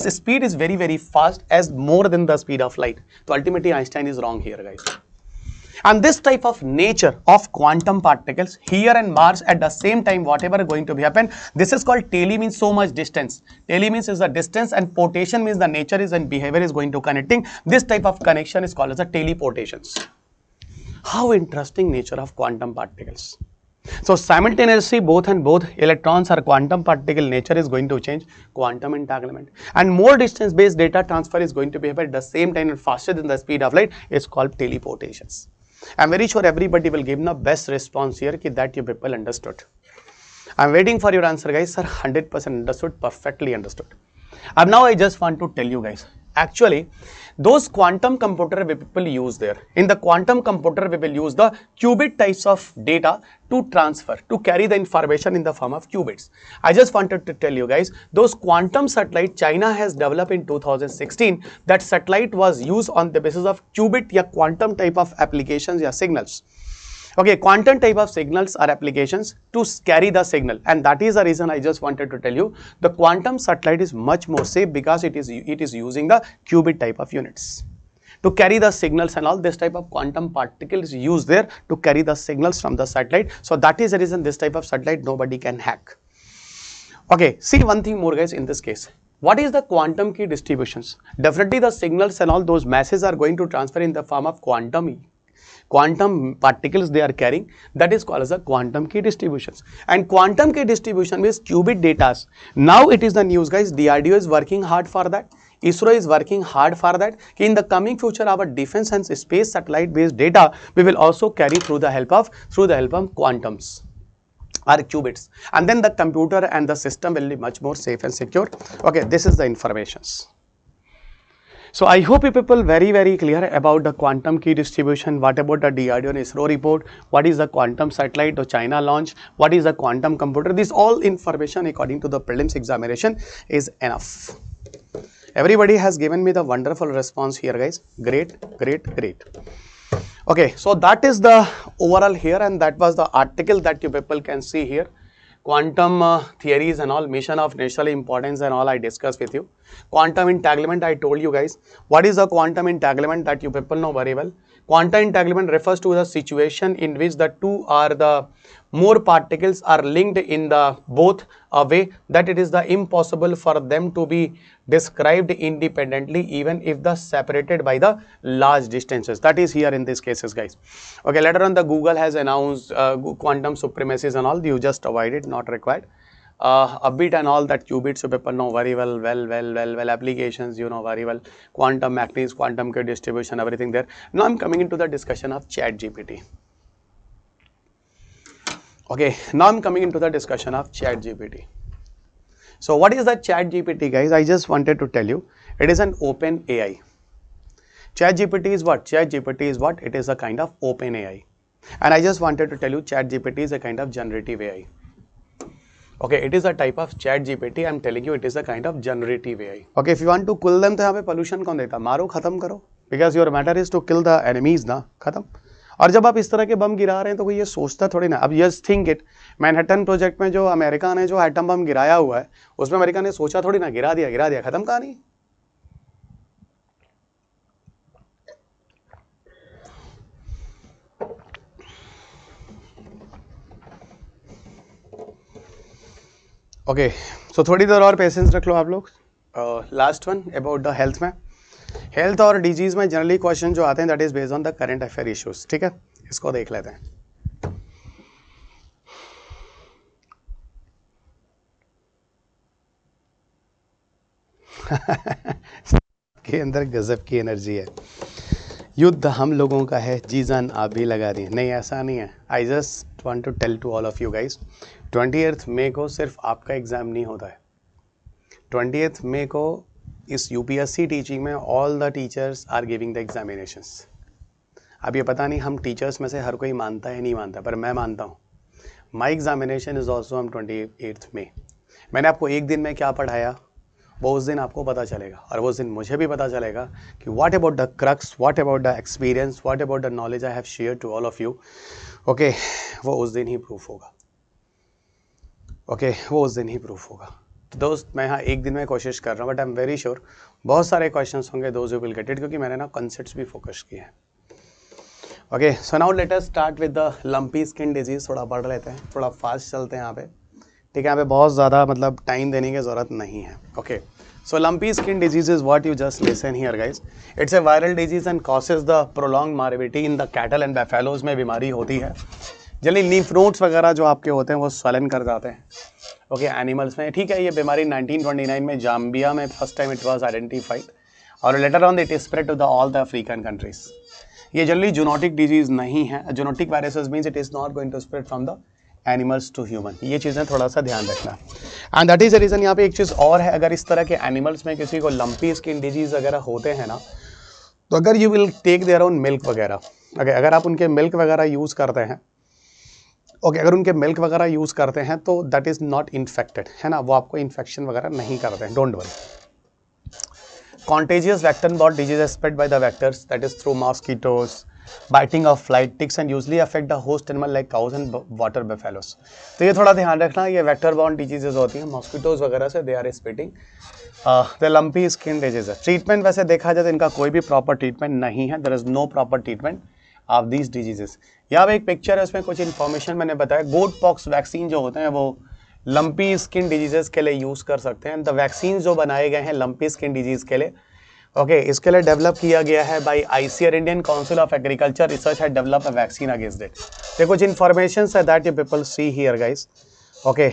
S1: speed is very, very fast, as more than the speed of light. So ultimately Einstein is wrong here, guys. And this type of nature of quantum particles here and Mars at the same time, whatever going to be happen, this is called tele, means so much distance. Tele means is the distance, and portation means the nature is and behavior is going to connecting. This type of connection is called as a teleportations. How interesting nature of quantum particles. So simultaneously both electrons or quantum particle nature is going to change, quantum entanglement, and more distance based data transfer is going to be happen at the same time and faster than the speed of light. It's called teleportations. I'm very sure everybody will give the best response here that you people understood. I'm waiting for your answer, guys. Sir, 100% understood, perfectly understood. And now I just want to tell you guys, actually those quantum computer we people use there. In the quantum computer we will use the qubit types of data to transfer, to carry the information in the form of qubits. I just wanted to tell you guys, those quantum satellite China has developed in 2016, that satellite was used on the basis of qubit या quantum type of applications या signals. Okay, quantum type of signals are applications to carry the signal, and that is the reason I just wanted to tell you the quantum satellite is much more safe, because it is using the qubit type of units to carry the signals, and all this type of quantum particles used there to carry the signals from the satellite. So that is the reason this type of satellite nobody can hack. Okay, see one thing more, guys, in this case. What is the quantum key distributions? Definitely the signals and all those masses are going to transfer in the form of quantum particles they are carrying. That is called as a quantum key distributions. And quantum key distribution means qubit data. Now it is the news, guys. DRDO is working hard for that. ISRO is working hard for that. In the coming future, our defense and space satellite based data we will also carry through the help of quantums or qubits, and then the computer and the system will be much more safe and secure. Okay, this is the informations. So I hope you people very clear about the quantum key distribution. What about the DRDO and ISRO report? What is the quantum satellite to China launch? What is the quantum computer? This all information according to the prelims examination is enough. Everybody has given me the wonderful response here, guys. Great. Okay, so that is the overall here, and that was the article that you people can see here. Quantum theories and all, mission of national importance and all I discussed with you. Quantum entanglement, I told you guys. What is the quantum entanglement that you people know very well? Quantum entanglement refers to the situation in which the two or the more particles are linked in the both a way that it is the impossible for them to be described independently even if the separated by the large distances. That is here in these cases, guys. Okay, later on the Google has announced quantum supremacies and all. You just avoid it, not required. A bit and all that qubits you people know very well. Applications you know very well. Quantum mechanics, quantum K distribution, everything there. Now I'm coming into the discussion of ChatGPT. Okay, now I'm coming into the discussion of ChatGPT. So what is the ChatGPT, guys? I just wanted to tell you, it is an open AI. ChatGPT is what? ChatGPT is what? It is a kind of open AI. And I just wanted to tell you, ChatGPT is a kind of generative AI. Okay, it is a type of ChatGPT. I'm telling you, it is a kind of generative AI. Okay, if you want to kill them, तो यहाँ पे pollution कौन देता? मारो, खत्म करो. Because your matter is to kill the enemies ना, खत्म. और जब आप इस तरह के बम गिरा रहे हैं तो कोई ये सोचता थोड़ी ना. अब just think it, Manhattan project में जो अमेरिका ने जो एटम बम गिराया हुआ है, उसमें अमेरिका ने सोचा थोड़ी ना, गिरा दिया, खत्म कहानी. ओके, सो थोड़ी देर और पेशेंस रख लो आप लोग. Last one about the health में. हेल्थ और डिजीज में जनरली क्वेश्चन जो आते हैं that is based on the current affair issues. ठीक है, इसको देख लेते हैं. के अंदर गजब की एनर्जी है. युद्ध हम लोगों का है, जी जान आप भी लगा दी. नहीं, ऐसा नहीं है. I just want to tell to all of you guys, 20th मई को सिर्फ आपका एग्ज़ाम नहीं होता है. 20th मई को इस यूपीएससी टीचिंग में all the teachers are giving the examinations. अब ये पता नहीं हम टीचर्स में से हर कोई मानता है नहीं मानता, पर मैं मानता हूँ. My examination is also on 28th मई. मैंने आपको एक दिन में क्या पढ़ाया वो उस दिन आपको पता चलेगा, और वो उस दिन मुझे भी पता चलेगा कि what about the crux, what about the experience, what about the knowledge I have share to all of you. Okay, वो उस दिन ही प्रूफ होगा. ओके, वो उस दिन ही प्रूफ होगा. तो दोस्त, मैं यहाँ एक दिन में कोशिश कर रहा हूँ, but I am very sure बहुत सारे क्वेश्चंस होंगे those you will get it, क्योंकि मैंने ना कॉन्सेप्ट्स भी फोकस किए हैं. Okay, so now let us start with the lumpy skin disease. थोड़ा पढ़ लेते हैं, थोड़ा फास्ट चलते हैं यहाँ पे. ठीक है, यहाँ पे बहुत ज़्यादा मतलब टाइम देने की ज़रूरत नहीं है. Okay, so lumpy skin disease is what you just listen here guys. It's a viral disease and causes the prolong morbidity in the cattle and buffaloes में बीमारी होती है. जनरली लीफ नोड्स वगैरह जो आपके होते हैं वो स्वलन कर जाते हैं. ओके, एनिमल्स में. ठीक है, ये बीमारी 1929 में जाम्बिया में first time it was identified, और later on it is spread to the all the African countries. ये जनरली जूनोटिक डिजीज नहीं है. Zoonotic viruses means it is not going to spread from the animals to human. ये चीज़ें थोड़ा सा ध्यान रखना. And that is the reason. यहाँ पे एक चीज़ और है, अगर इस तरह के एनिमल्स में किसी को लंपी स्किन डिजीज़ वगैरह होते हैं ना, तो अगर you will take their own milk वगैरह, अगर आप उनके मिल्क वगैरह यूज़ करते हैं, ओके, अगर उनके मिल्क वगैरह यूज़ करते हैं तो दैट इज़ नॉट इन्फेक्टेड, है ना, वो आपको इन्फेक्शन वगैरह नहीं करते हैं. Don't worry. Contagious vector borne disease spread by the vectors that is through mosquitoes, biting of fly ticks and usually affect the host animal like cows and water buffaloes. तो ये थोड़ा ध्यान रखना, ये वेक्टर बॉर्न डिजीजेज होती हैं मॉस्किटोज वगैरह से. They are spreading the lumpy skin disease. Treatment वैसे देखा जाए तो इनका कोई भी प्रॉपर ट्रीटमेंट नहीं है. There is no proper treatment of these diseases. यहाँ पे एक पिक्चर है, उसमें कुछ इन्फॉर्मेशन मैंने बताया. गोट पॉक्स वैक्सीन जो होते हैं वो लंपी स्किन डिजीजेस के लिए यूज़ कर सकते हैं. द वैक्सीन जो बनाए गए हैं लंपी स्किन डिजीज़ के लिए, ओके, इसके लिए डेवलप किया गया है by ICAR, Indian council of agriculture research had develop a vaccine against it. तो कुछ इन्फॉर्मेशन है that you people see here guys. Okay,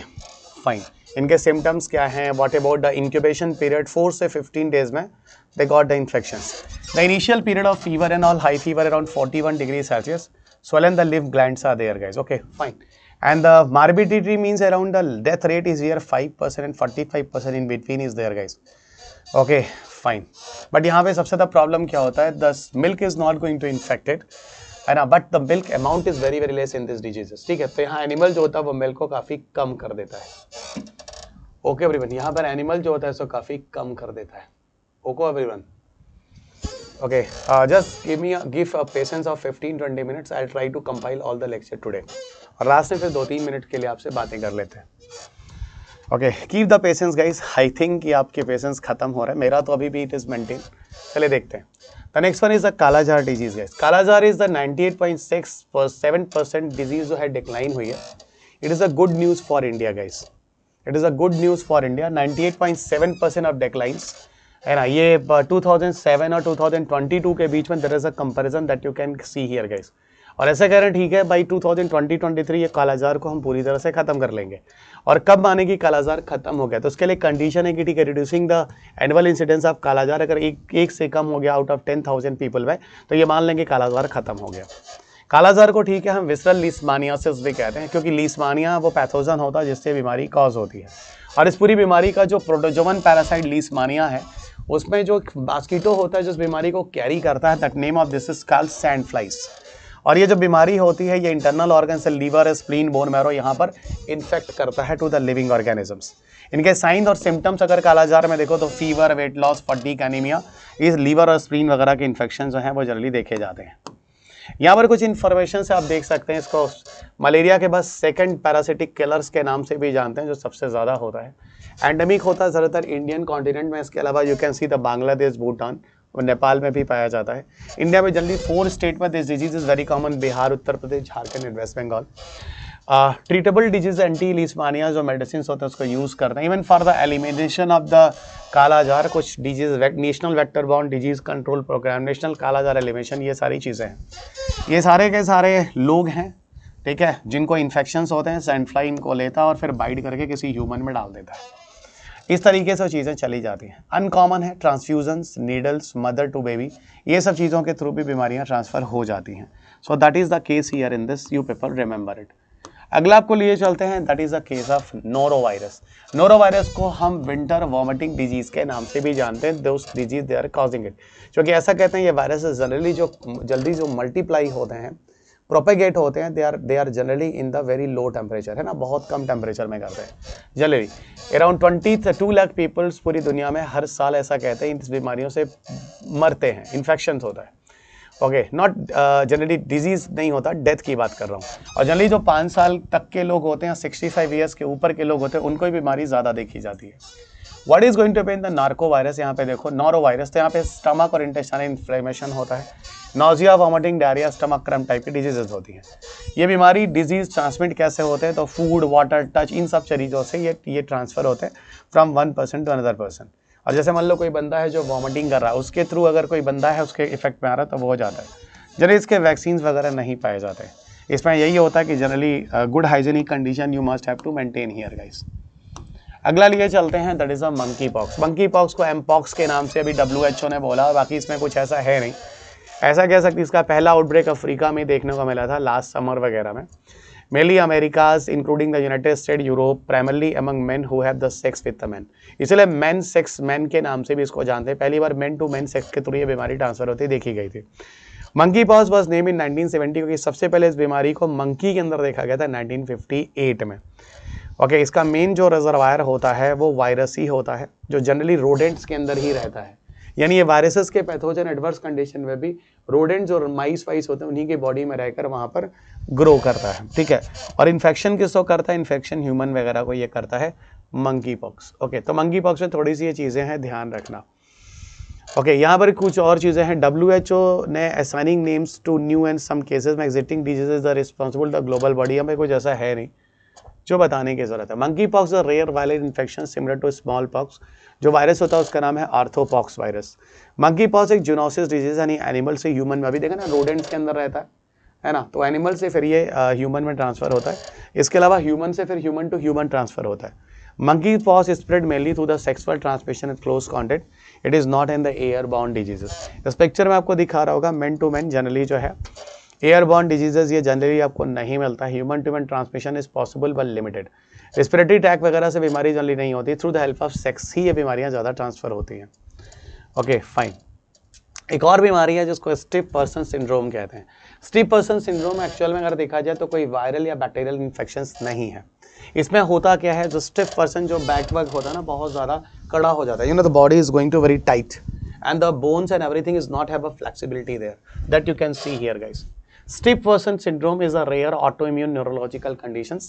S1: fine. इनके सिम्टम्स क्या हैं, what about the incubation period, 4 से 15 डेज में they got the infections. The initial period of fever and all, high fever around 41 degree Celsius, swollen the lymph glands are there guys. Okay, fine. And the morbidity means around the death rate is here 5% and 45% in between is there guys. Okay, fine. But यहाँ पे सबसे ज़्यादा प्रॉब्लम क्या होता है, the milk is not going to infected, है ना, but the milk amount is very less in this diseases. ठीक है, तो यहाँ एनिमल जो होता है वो मिल्क को काफ़ी कम कर देता है. ओके एवरीवन, यहाँ पर एनिमल जो होता है इसको काफ़ी कम कर देता है. Okay everyone. Okay, just give a patience of 15-20 minutes. I'll try to compile all the lecture today. और लास्ट में फिर 2-3 मिनट के लिए आपसे बातें कर लेते हैं. Okay, keep the patience guys. I think कि आपके patience खत्म हो रहा है. मेरा तो अभी भी it is maintained. चलिए देखते हैं. The next one is the kala azar disease guys. Kala azar is the 98.7% disease जो है decline हुई है. It is a good news for India guys. It is a good news for India. 98.7% of declines है ना, ये 2007 और 2022 के बीच में there is a comparison that you can see here guys. और ऐसा कह रहे हैं ठीक है भाई 2020-23 ये कालाजार को हम पूरी तरह से खत्म कर लेंगे। और कब माने कि कालाजार खत्म हो गया, तो उसके लिए कंडीशन है कि ठीक है reducing the annual incidence of kala-azar अगर एक से कम हो गया आउट ऑफ 10,000 पीपल में, तो ये मान लेंगे कालाजार खत्म हो गया। कालाजार को ठीक है हम विसरल लीशमानियासिस भी कहते हैं, क्योंकि लीशमानिया वो पैथोजन होता है जिससे बीमारी कॉज होती है। और इस पूरी बीमारी का जो प्रोटोजोवन पैरासाइट लीशमानिया है, उसमें जो मॉस्किटो होता है जिस बीमारी को कैरी करता है, that name of this is called sand flies. और ये जो बीमारी होती है ये इंटरनल ऑर्गन से लीवर, स्प्लीन, बोन मैरो यहाँ पर इन्फेक्ट करता है टू द लिविंग ऑर्गेनिजम्स। इनके साइन और सिम्टम्स अगर कालाजार में देखो तो fever, weight loss, fatigue, anaemia, इस लीवर और स्प्लीन वगैरह के इन्फेक्शन जो हैं वो जल्दी देखे जाते हैं। यहाँ पर कुछ इन्फॉर्मेशन से आप देख सकते हैं, इसको मलेरिया के बाद सेकंड पैरासिटिक किलर्स के नाम से भी जानते हैं, जो सबसे ज़्यादा होता है। एंडेमिक होता है ज़्यादातर इंडियन कॉन्टिनेंट में, इसके अलावा you can see the Bangladesh, Bhutan और नेपाल में भी पाया जाता है। इंडिया में जल्दी 4 स्टेट में this disease is very common, Bihar, Uttar Pradesh, Jharkhand and west Bengal. Treatable disease anti leishmania जो मेडिसिन होते हैं उसको यूज़ करते हैं। Even for the elimination of the kala-azar कुछ disease, national vector borne disease control program, national kala-azar elimination, ये सारी चीज़ें हैं। ये सारे के सारे लोग हैं, ठीक है, जिनको इन्फेक्शंस होते हैं, सैंड फ्लाई इनको लेता है और फिर बाइट करके किसी ह्यूमन में डाल देता है। इस तरीके से चीज़ें चली जाती हैं। अनकॉमन है transfusions, needles, mother to baby, ये सब चीज़ों के थ्रू भी बीमारियां ट्रांसफ़र हो जाती हैं। So that is the case here in this, you people remember it. अगला आपको लिए चलते हैं, that is the case of norovirus. Norovirus को हम विंटर वॉमिटिंग डिजीज़ के नाम से भी जानते हैं, दोस्त disease they are causing it, क्योंकि ऐसा कहते हैं ये वायरस जनरली जो जल्दी जो मल्टीप्लाई होते हैं, प्रोपेगेट होते हैं, they are generally in the very low temperature, है ना, बहुत कम टेम्परेचर में करते हैं। जनरली अराउंड 22 लाख पीपल्स पूरी दुनिया में हर साल ऐसा कहते हैं इन बीमारियों से मरते हैं, इन्फेक्शन होता है। ओके, नॉट जनरली डिजीज नहीं होता, डेथ की बात कर रहा हूँ। और जनरली जो 5 साल तक के लोग होते हैं, 65 ईयर्स के ऊपर के लोग होते हैं, उनको बीमारी ज़्यादा देखी जाती है। What is going to be in the narco virus, यहाँ पे देखो नोरो वायरस, तो यहाँ पे स्टमक और इंटेस्टाइनल इन्फ्लेमेशन होता है, nausea, vomiting, diarrhoea, stomach cramp type की डिजीजेज होती हैं। ये बीमारी डिजीज ट्रांसमिट कैसे होते हैं, तो फूड, वाटर, टच, इन सब चीज़ों से ये ट्रांसफर होते हैं from one person to another person. और जैसे मान लो कोई बंदा है जो वॉमिटिंग कर रहा है, उसके थ्रू अगर कोई बंदा है उसके इफेक्ट में आ रहा है तो वो हो जाता है। जनरली इसके वैक्सीन वगैरह नहीं पाए जाते। इसमें यही होता है कि generally good hygienic condition you must have to maintain here guys. अगला लिए चलते हैं, that is a monkey pox. Monkey pox को एमपॉक्स के नाम से अभी WHO ने बोला, बाकी इसमें कुछ ऐसा है नहीं। ऐसा कह सकते इसका पहला आउटब्रेक अफ्रीका में देखने को मिला था लास्ट समर वगैरह में। Mainly Americas including the United State, Europe, primarily among men who have the sex with the man, इसलिए मैन सेक्स मैन के नाम से भी इसको जानते हैं। पहली बार मैन टू मैन सेक्स के थ्रू ये बीमारी ट्रांसफर होती देखी गई थी। Monkey pox was name in 1970, क्योंकि सबसे पहले इस बीमारी को मंकी के अंदर देखा गया था 1958 में। ओके, इसका मेन जो रिजर्वायर होता है वो वायरस ही होता है, जो जनरली रोडेंट्स के अंदर ही रहता है। यानी ये वायरसेस के पैथोजन एडवर्स कंडीशन में भी रोडेंट्स और माइस वाइस होते हैं, उन्हीं के बॉडी में रहकर वहाँ पर ग्रो करता है, ठीक है। और इन्फेक्शन किसको करता है, इन्फेक्शन ह्यूमन वगैरह को ये करता है मंकी पॉक्स। ओके, तो मंकी पॉक्स में थोड़ी सी ये चीज़ें हैं, ध्यान रखना। ओके, यहाँ पर कुछ और चीज़ें हैं। WHO ने assigning names to new and some cases में existing diseases the responsible the global body, हमें कुछ ऐसा है नहीं जो बताने की जरूरत है। Monkey pox a rare viral infection similar to small pox. जो वायरस होता है उसका नाम है आर्थोपॉक्स वायरस। मंकी पॉक्स एक जूनोसिस डिजीज, यानी एनिमल से ह्यूमन में, अभी देखा ना रोडेंट्स के अंदर रहता है ना, तो एनिमल से फिर ये ह्यूमन में ट्रांसफर होता है। इसके अलावा ह्यूमन से फिर ह्यूमन टू ह्यूमन ट्रांसफर होता है। Monkey pox spread mainly through the sexual transmission eight close contact, it is not in the air bound diseases. इस पिक्चर में आपको दिखा रहा होगा मैन टू मैन जनरली जो है एयरबॉर्न डिजीजेज ये जनरली आपको नहीं मिलता। Human to human transmission is possible but limited. Respiratory tract वगैरह से बीमारी जनरली नहीं होती, through the help of sex ही ये बीमारियां ज़्यादा ट्रांसफर होती हैं। Okay fine. एक और बीमारी है जिसको स्टिफ पर्सन सिंड्रोम कहते हैं। स्टिफ पर्सन सिंड्रोम एक्चुअल में अगर देखा जाए तो कोई वायरल या बैक्टीरियल इन्फेक्शन नहीं है। इसमें होता क्या है, जो स्टिफ पर्सन जो बैकवर्क होता है ना, बहुत ज़्यादा कड़ा हो जाता है, you know the body is going to very tight and the bones and everything is not have a flexibility there, that you can see here guys. Stiff person syndrome is a rare autoimmune neurological conditions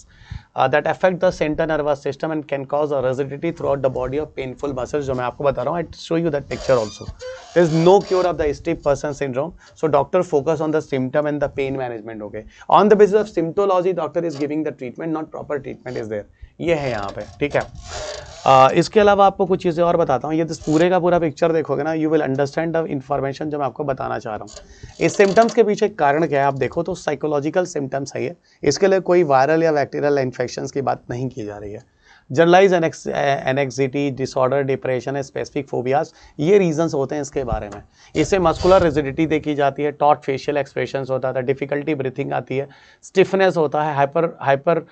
S1: that affect the central nervous system and can cause a rigidity throughout the body of painful muscles, जो मैं आपको बता रहा हूँ. I show you that picture also. There is no cure of the stiff person syndrome, so doctor focus on the symptom and the pain management. Okay, on the basis of symptomology, doctor is giving the treatment, not proper treatment is there. ये है यहाँ पे, ठीक है। इसके अलावा आपको कुछ चीज़ें और बताता हूँ। ये तो पूरे का पूरा पिक्चर देखोगे ना, you will understand the information जो मैं आपको बताना चाह रहा हूँ। इस सिम्टम्स के पीछे कारण क्या है आप देखो तो साइकोलॉजिकल सिम्टम्स है ये। इसके लिए कोई वायरल या बैक्टीरियल इन्फेक्शंस की बात नहीं की जा रही है। Generalize anxiety disorder, depression, specific phobias, ये रीजंस होते हैं इसके बारे में। इससे मस्कुलर रिजिडिटी देखी जाती है, टॉट फेशियल एक्सप्रेशंस होता है, डिफिकल्टी ब्रीथिंग आती है, स्टिफनेस होता है, hyper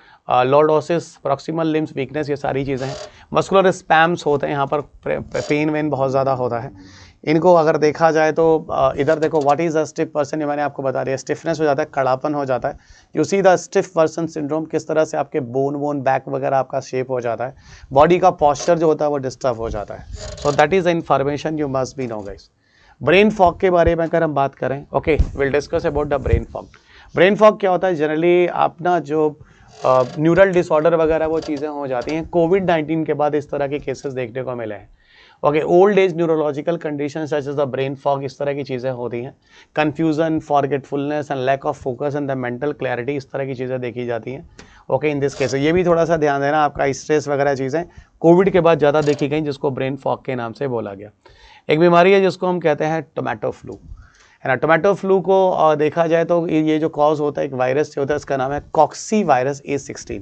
S1: lordosis, proximal limbs weakness, ये सारी चीज़ें हैं। मस्कुलर स्पैम्स होते हैं, यहाँ पर पेन वेन बहुत ज़्यादा होता है। इनको अगर देखा जाए तो इधर देखो, what is a stiff person, ये मैंने आपको बता दिया। स्टिफनेस हो जाता है, कड़ापन हो जाता है। You see the stiff person syndrome, किस तरह से आपके बोन बैक वगैरह आपका शेप हो जाता है, बॉडी का पॉस्चर जो होता है वो डिस्टर्ब हो जाता है। So that is the information you must be know guys. Brain fog के बारे में अगर हम बात करें, okay, will discuss about the brain fog. Brain fog क्या होता है, जनरली अपना जो न्यूरल डिसऑर्डर वगैरह वो चीज़ें हो जाती हैं। कोविड-19 के बाद इस तरह के केसेस देखने को मिले हैं। Okay, old age neurological condition such as the brain fog, इस तरह की चीज़ें होती हैं। Confusion, forgetfulness and lack of focus and the mental clarity, इस तरह की चीज़ें देखी जाती हैं। ओके, इन दिस केस ये भी थोड़ा सा ध्यान देना, आपका स्ट्रेस वगैरह चीज़ें कोविड के बाद ज़्यादा देखी गई, जिसको ब्रेन फॉग के नाम से बोला गया। एक बीमारी है जिसको हम कहते हैं टोमेटो फ्लू, है ना। टोमेटो फ्लू को देखा जाए तो ये जो कॉज होता है एक वायरस से होता है, इसका नाम है coxsackie virus A16।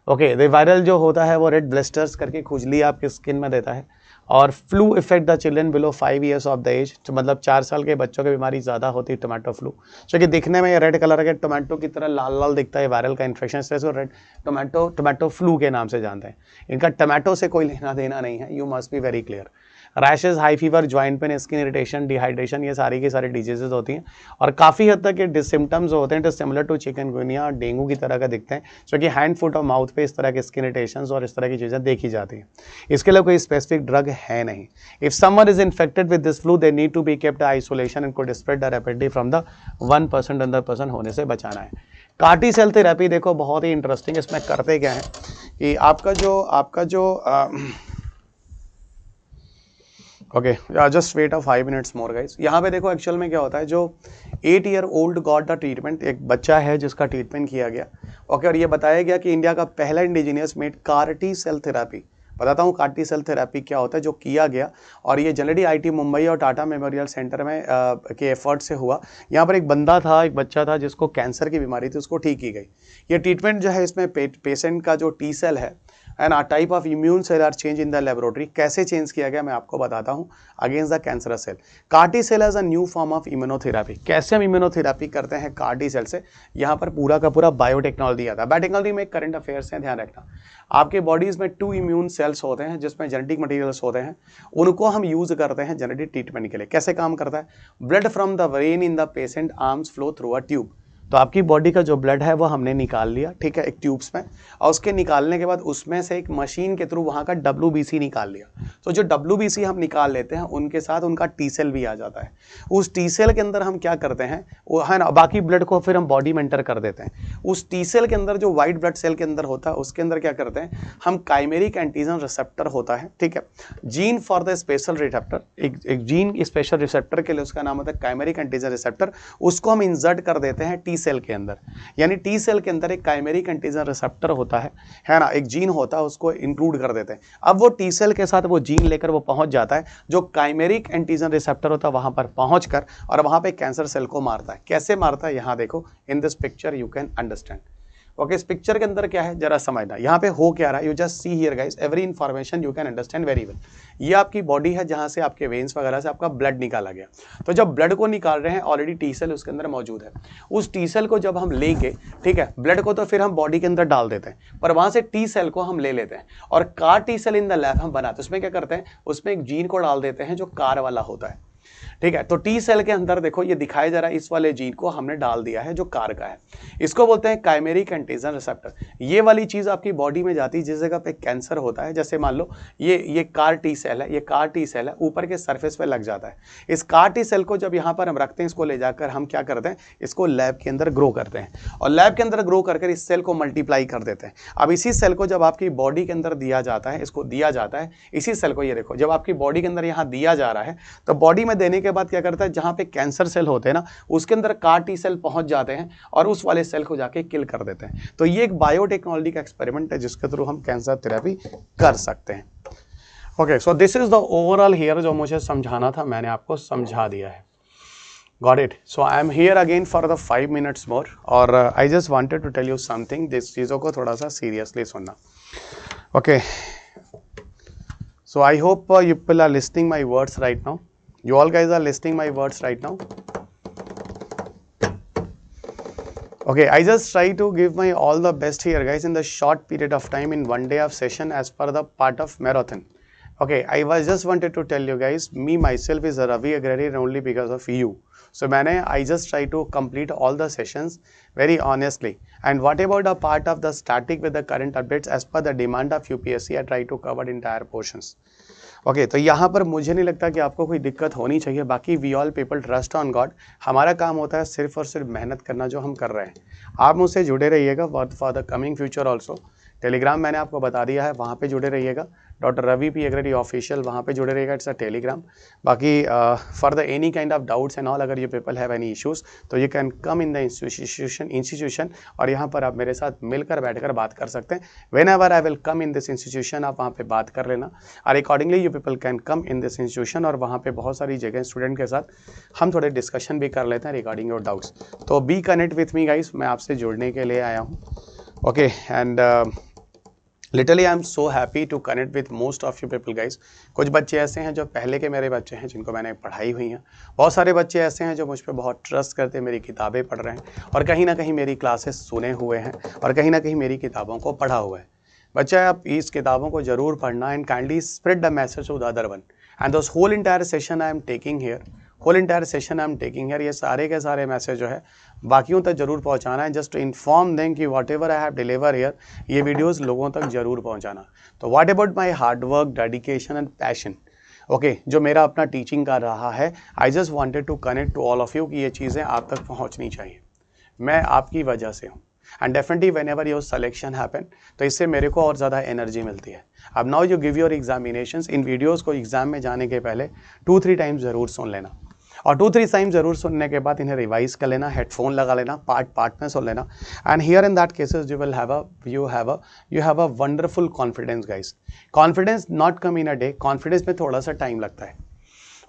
S1: Okay, the viral जो होता है वो रेड ब्लिस्टर्स करके खुजली आपकी स्किन में देता है। और flu effect the children below 5 years of the age, मतलब 4 साल के बच्चों की बीमारी ज़्यादा होती है टोमेटो फ्लू, क्योंकि दिखने में ये रेड कलर के टोमेटो की तरह लाल लाल दिखता है। वायरल का इन्फेक्शन, इसलिए रेड टोमेटो फ्लू के नाम से जानते हैं। इनका टोमेटो से कोई लेना देना नहीं है, you must be very clear. Rashes, high fever, joint pain, skin irritation, dehydration, ये सारी की सारी डिजीजेज होती हैं। और काफ़ी हद तक ये सिम्टम्स होते हैं तो सिमिलर टू चिकनगुनिया और डेंगू की तरह का दिखते हैं, क्योंकि हैंड, फुट और माउथ पे इस तरह के स्किन इरिटेशंस और इस तरह की चीज़ें देखी जाती हैं। इसके लिए कोई स्पेसिफिक ड्रग है नहीं। If someone is infected with this flu, they need to be kept isolation and could spread the rapidly from the 1% अंदर पर्सन होने से बचाना है। कार्टी सेल थेरेपी देखो बहुत ही इंटरेस्टिंग, इसमें करते क्या है कि आपका जो okay, just wait 5 minutes more guys. यहाँ पे देखो एक्चुअल में क्या होता है, जो 8 year old got the treatment, एक बच्चा है जिसका ट्रीटमेंट किया गया। ओके, और ये बताया गया कि इंडिया का पहला indigenous made CAR T cell therapy. बताता हूँ कार्टी सेल थेरेपी क्या होता है, जो किया गया। और ये जनरली IIT मुंबई और टाटा मेमोरियल सेंटर में के एफर्ट से हुआ। यहाँ पर एक बंदा था, एक बच्चा था जिसको कैंसर की बीमारी थी, उसको ठीक की गई। ये ट्रीटमेंट जो है, इसमें पेशेंट का जो T सेल है and a type of immune cell are change in the laboratory. कैसे चेंज किया गया मैं आपको बताता हूँ, against the cancerous cell. CAR T cell as a new form of immunotherapy. कैसे हम इम्यूनोथेरेपी करते हैं कार्टी सेल से, यहाँ पर पूरा का पूरा बायोटेक्नोलॉजी आता है। बायोटेक्नोलॉजी में एक करंट अफेयर्स है, ध्यान रखना। आपके बॉडीज में 2 इम्यून सेल्स होते हैं जिसमें जेनेटिक मटीरियल्स होते हैं, उनको हम यूज करते हैं जेनेटिक ट्रीटमेंट के लिए। कैसे काम करता है, blood from the when in the patient arms flow through a tube. तो आपकी बॉडी का जो ब्लड है वो हमने निकाल लिया, ठीक है, एक ट्यूब्स में, और उसके निकालने के बाद उसमें से एक मशीन के थ्रू वहाँ का WBC निकाल लिया। तो जो WBC हम निकाल लेते हैं उनके साथ उनका T सेल भी आ जाता है। उस T सेल के अंदर हम क्या करते हैं, वो है ना, बाकी ब्लड को फिर हम बॉडी में एंटर कर देते हैं। उस T सेल के अंदर जो वाइट ब्लड सेल के अंदर होता है उसके अंदर क्या करते हैं हम, काइमेरिक एंटीजन रिसेप्टर होता है, ठीक है, gene for the special receptor, एक जीन स्पेशल रिसेप्टर के लिए उसका नाम होता है काइमेरिक एंटीजन रिसेप्टर। उसको हम इंसर्ट कर देते हैं T सेल के अंदर। यानी T सेल के अंदर एक काइमेरिक एंटीजन रिसेप्टर होता है ना, एक जीन होता है, उसको इंक्लूड कर देते हैं। अब वो T सेल के साथ वो जीन लेकर वो पहुंच जाता है, जो काइमेरिक एंटीजन रिसेप्टर होता है वहां पर पहुंचकर और वहां पे कैंसर सेल को मारता है। कैसे मारता है, यहां देखो, in this picture you can understand. Okay, इस पिक्चर के अंदर क्या है जरा समझना, यहाँ पे हो क्या रहा है, you just see here guys, every information you can understand very well. ये आपकी बॉडी है जहाँ से आपके वेन्स वगैरह से आपका ब्लड निकाला गया। तो जब ब्लड को निकाल रहे हैं, ऑलरेडी T सेल उसके अंदर मौजूद है। उस T सेल को जब हम लेके, ठीक है, ब्लड को तो फिर हम बॉडी के अंदर डाल देते हैं, पर वहाँ से T सेल को हम ले लेते हैं और CAR T cell in the lab हम बनाते हैं। उसमें क्या करते हैं, उसमें एक जीन को डाल देते हैं जो कार वाला होता है, ठीक है। तो T सेल के अंदर देखो ये दिखाया जा रहा है, इस वाले जीन को हमने डाल दिया है जो कार का है। इसको बोलते हैं काइमेरिक एंटीजन रिसेप्टर। ये वाली चीज आपकी बॉडी में जाती है जिस जगह पे कैंसर होता है। जैसे मान लो ये कार T सेल है, ये कार T सेल है, ऊपर के सरफेस पे लग जाता है। इस कार T सेल को जब यहाँ पर हम रखते हैं, इसको ले जाकर हम क्या करते हैं, इसको लैब के अंदर ग्रो करते हैं और लैब के अंदर ग्रो करके इस सेल को मल्टीप्लाई कर देते हैं। अब इसी सेल को जब आपकी बॉडी के अंदर दिया जाता है, इसको दिया जाता है, इसी सेल को ये देखो, जब आपकी बॉडी के अंदर यहाँ दिया जा रहा है तो बॉडी में देने के बाद क्या करता है, जहाँ पे कैंसर सेल होते हैं ना उसके अंदर CAR T सेल पहुंच जाते हैं और उस वाले सेल को जाके किल कर देते हैं। तो ये एक बायोटेक्नोलॉजी का एक्सपेरिमेंट है जिसके थ्रू हम कैंसर थेरेपी कर सकते हैं। Okay, so this is the overall here, जो मुझे समझाना था मैंने आपको समझा दिया है। Got it. So I am here again for the 5 minutes more, और I just wanted to tell you something, जिस चीज़ों को थोड़ा सा seriously सुनना। Okay. So I hope you people are listening my words right now. You all guys are listening my words right now. Okay, I just try to give my all the best here guys in the short period of time in one day of session as per the part of marathon. Okay, I was just wanted to tell you guys, me myself is a Ravi Agrarian only because of you. So I just try to complete all the sessions very honestly. And what about the part of the static with the current updates as per the demand of UPSC, I try to cover entire portions. Okay तो यहाँ पर मुझे नहीं लगता कि आपको कोई दिक्कत होनी चाहिए। बाकी we all people trust on God, हमारा काम होता है सिर्फ और सिर्फ मेहनत करना जो हम कर रहे हैं। आप मुझसे जुड़े रहिएगा for the coming future also. Telegram मैंने आपको बता दिया है, वहाँ पे जुड़े रहिएगा। Doctor Ravi P Agarwal official, वहाँ पे जुड़े रहिएगा, इट्स अ टेलीग्राम। बाकी for the any kind of doubts and all, अगर you people have any issues तो you can come in the institution और यहाँ पर आप मेरे साथ मिलकर बैठकर बात कर सकते हैं। When ever I will come in this institution, आप वहाँ पे बात कर लेना और accordingly you people can come in this institution, और वहाँ पे बहुत सारी जगह स्टूडेंट के साथ हम थोड़े डिस्कशन भी कर लेते हैं रिगार्डिंग योर डाउट्स। तो be connect with me guys, मैं आपसे जुड़ने के लिए आया हूँ। Okay, and literally I am so happy to connect with most of you people guys. कुछ बच्चे ऐसे हैं जो पहले के मेरे बच्चे हैं जिनको मैंने पढ़ाई हुई हैं, बहुत सारे बच्चे ऐसे हैं जो मुझ पर बहुत ट्रस्ट करते हैं, मेरी किताबें पढ़ रहे हैं और कहीं ना कहीं मेरी क्लासेस सुने हुए हैं और कहीं ना कहीं मेरी किताबों को पढ़ा हुआ है। बच्चा आप इस किताबों को जरूर पढ़ना and kindly spread the message to the other one and those whole entire session I am taking here, ये सारे के सारे मैसेज जो है बाकियों तक जरूर पहुंचाना है। जस्ट टू इन्फॉर्म देम कि whatever I have deliver here, ये वीडियोस लोगों तक जरूर पहुंचाना। तो what about my hard work, dedication and passion, okay, जो मेरा अपना टीचिंग का रहा है, I just wanted to connect to all of you कि ये चीज़ें आप तक पहुंचनी चाहिए। मैं आपकी वजह से हूँ and definitely when ever your selection happen, तो इससे मेरे को और ज़्यादा एनर्जी मिलती है। अब now you give your examinations, in videos को एग्जाम में जाने के पहले 2-3 टाइम्स ज़रूर सुन लेना और 2-3 टाइम ज़रूर सुनने के बाद इन्हें रिवाइज कर लेना, हेडफोन लगा लेना, पार्ट में सुन लेना and here in that cases you will have a wonderful confidence guys. Confidence not come in a day, confidence में थोड़ा सा टाइम लगता है।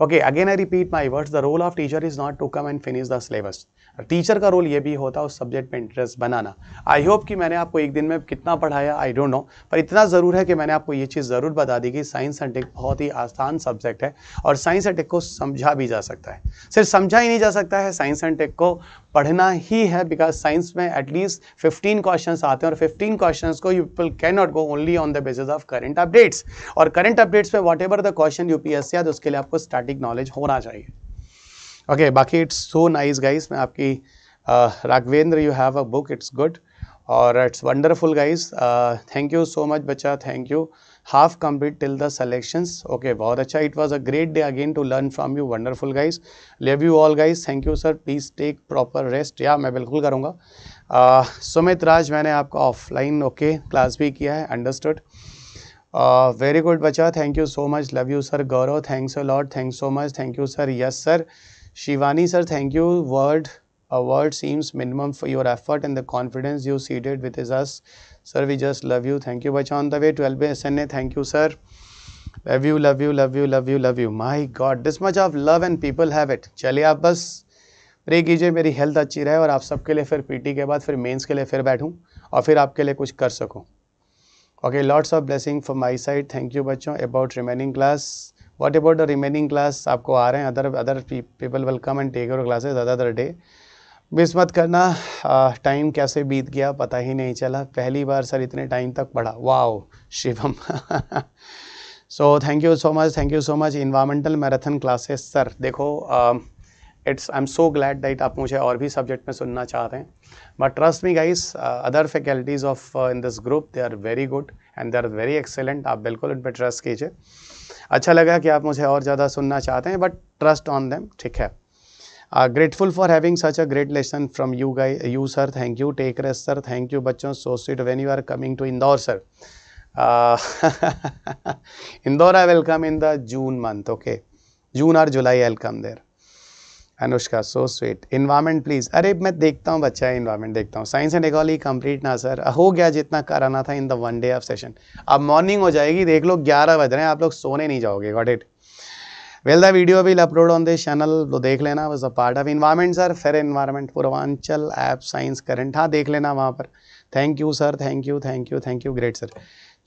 S1: Okay, again I repeat my words, the role of teacher is not to come and finish the syllabus. Teacher का रोल ये भी होता है उस सब्जेक्ट में इंटरेस्ट बनाना। आई होप कि मैंने आपको एक दिन में कितना पढ़ाया आई डोंट नो, पर इतना ज़रूर है कि मैंने आपको ये चीज़ ज़रूर बता दी कि साइंस एंड टेक बहुत ही आसान सब्जेक्ट है और साइंस एंड टेक को समझा भी जा सकता है। सिर्फ समझा ही नहीं जा सकता है, साइंस एंड टेक को पढ़ना ही है, बिकॉज साइंस में एटलीस्ट 15 क्वेश्चंस आते हैं और 15 क्वेश्चंस को you people can not go only on the basis of current updates, और करंट अपडेट्स में what ever the question UPSC आता है उसके लिए आपको स्टैटिक नॉलेज होना चाहिए। ओके, बाकी इट्स सो नाइस गाइस, मैं आपकी Raghavendra, you have a book, it's good और it's wonderful guys. Thank you so much बच्चा, thank you. Half complete till the selections, okay, बहुत अच्छा। It was a great day again to learn from you, wonderful guys, love you all guys, thank you sir, please take proper rest. या मैं बिल्कुल करूँगा। सुमित राज, मैंने आपका ऑफलाइन ओके क्लास भी किया है, अंडरस्टूड, वेरी गुड बच्चा, thank you so much, love you sir. Gaurav, thanks a lot, thanks so much, thank you sir, yes sir. Shivani sir, thank you, a word seems minimum for your effort and the confidence you seeded with us, sir, we just love you, thank you bacha। On the way to LBSNA, thank you sir, love you, love you, love you, love you, love you, my god, this much of love and people have it। चलिए आप बस प्रे कीजिए मेरी हेल्थ अच्छी रहे और आप सबके लिए फिर पीटी के बाद फिर मेंस के लिए फिर बैठूं और फिर आपके लिए कुछ कर सकूं। Okay, lots of blessing from my side, thank you बच्चों। About remaining class, what about the remaining class, आपको आ रहे हैं, other people will come and take your classes other day. Miss मत करना, टाइम कैसे बीत गया पता ही नहीं चला, पहली बार सर इतने टाइम तक पढ़ा, wow Shivam. So thank you so much, thank you so much. Environmental marathon classes sir, देखो it's I am so glad that आप मुझे और भी सब्जेक्ट में सुनना चाहते हैं, but trust me guys, other faculties of in this group they are very good and they are very excellent, आप बिल्कुल उन पर ट्रस्ट कीजिए। अच्छा लगा कि आप मुझे और ज़्यादा सुनना चाहते हैं, बट ट्रस्ट ऑन देम, ठीक है। Grateful for having such a great lesson from you guys, you sir, thank you, take rest sir, thank you बच्चों, so sweet when you are coming to Indore sir। Indore I will come in the June month, okay, June or July I'll come there। Anushka so sweet. Environment please. अरे मैं देखता हूँ बच्चा है, इन्वायरमेंट देखता हूँ. साइंस एंड इकोलॉजी कंप्लीट ना सर, हो गया जितना कराना था in the one day of session. अब मॉर्निंग हो जाएगी, देख लो 11 बज रहे हैं, आप लोग सोने नहीं जाओगे. Got it. Well the video will upload on this channel, तो देख लेना. Was a part of environment sir, फिर environment Purvanchal app science current, हाँ देख लेना वहाँ पर. Thank you sir, thank you thank you thank you, great sir.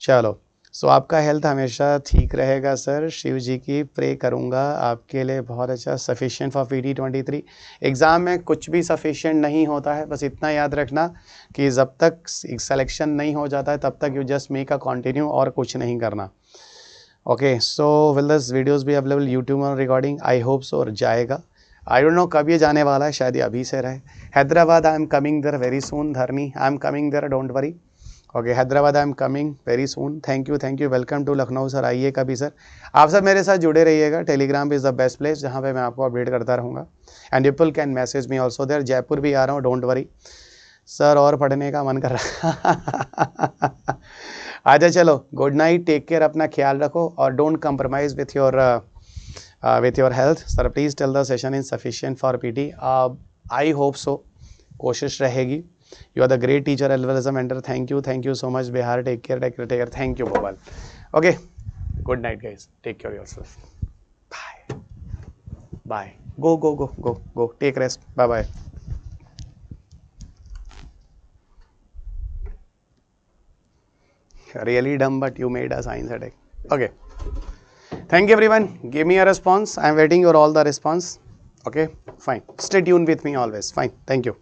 S1: चलो, सो आपका हेल्थ हमेशा ठीक रहेगा सर, शिव जी की प्रे करूँगा आपके लिए. बहुत अच्छा. सफिशिएंट फॉर PT23 एग्ज़ाम में कुछ भी सफिशिएंट नहीं होता है, बस इतना याद रखना कि जब तक सिलेक्शन नहीं हो जाता है तब तक you just make a continue, और कुछ नहीं करना. Okay, so will this videos भी available YouTube on recording, I hope so. और जाएगा, आई डोंट नो कब ये जाने वाला है, शायद ये अभी से रहे. Hyderabad I am coming there very soon. Dharani I am coming there, don't worry. Okay, Hyderabad I am coming very soon. Thank you. Welcome to Lucknow sir. आइए कभी सर. आप सब मेरे साथ जुड़े रहिएगा. Telegram is the best place जहाँ पे मैं आपको अपडेट करता रहूँगा. And people can message me also there. Jaipur भी आ रहा हूँ, डोंट वरी सर. और पढ़ने का मन कर रहा आजा. चलो, गुड नाइट, टेक केयर, अपना ख्याल रखो, और don't compromise with your health. Sir please tell the session is sufficient for PT. I hope so, कोशिश रहेगी. You are the great teacher as well as a mentor. Thank you so much. Bihar, take care. Thank you, Bhopal. Okay, good night, guys. Take care of yourself. Bye. Go. Take rest. Bye. Really dumb, but you made a science headache. Okay. Thank you, everyone. Give me a response. I am waiting your all the response. Okay, fine. Stay tuned with me always. Fine. Thank you.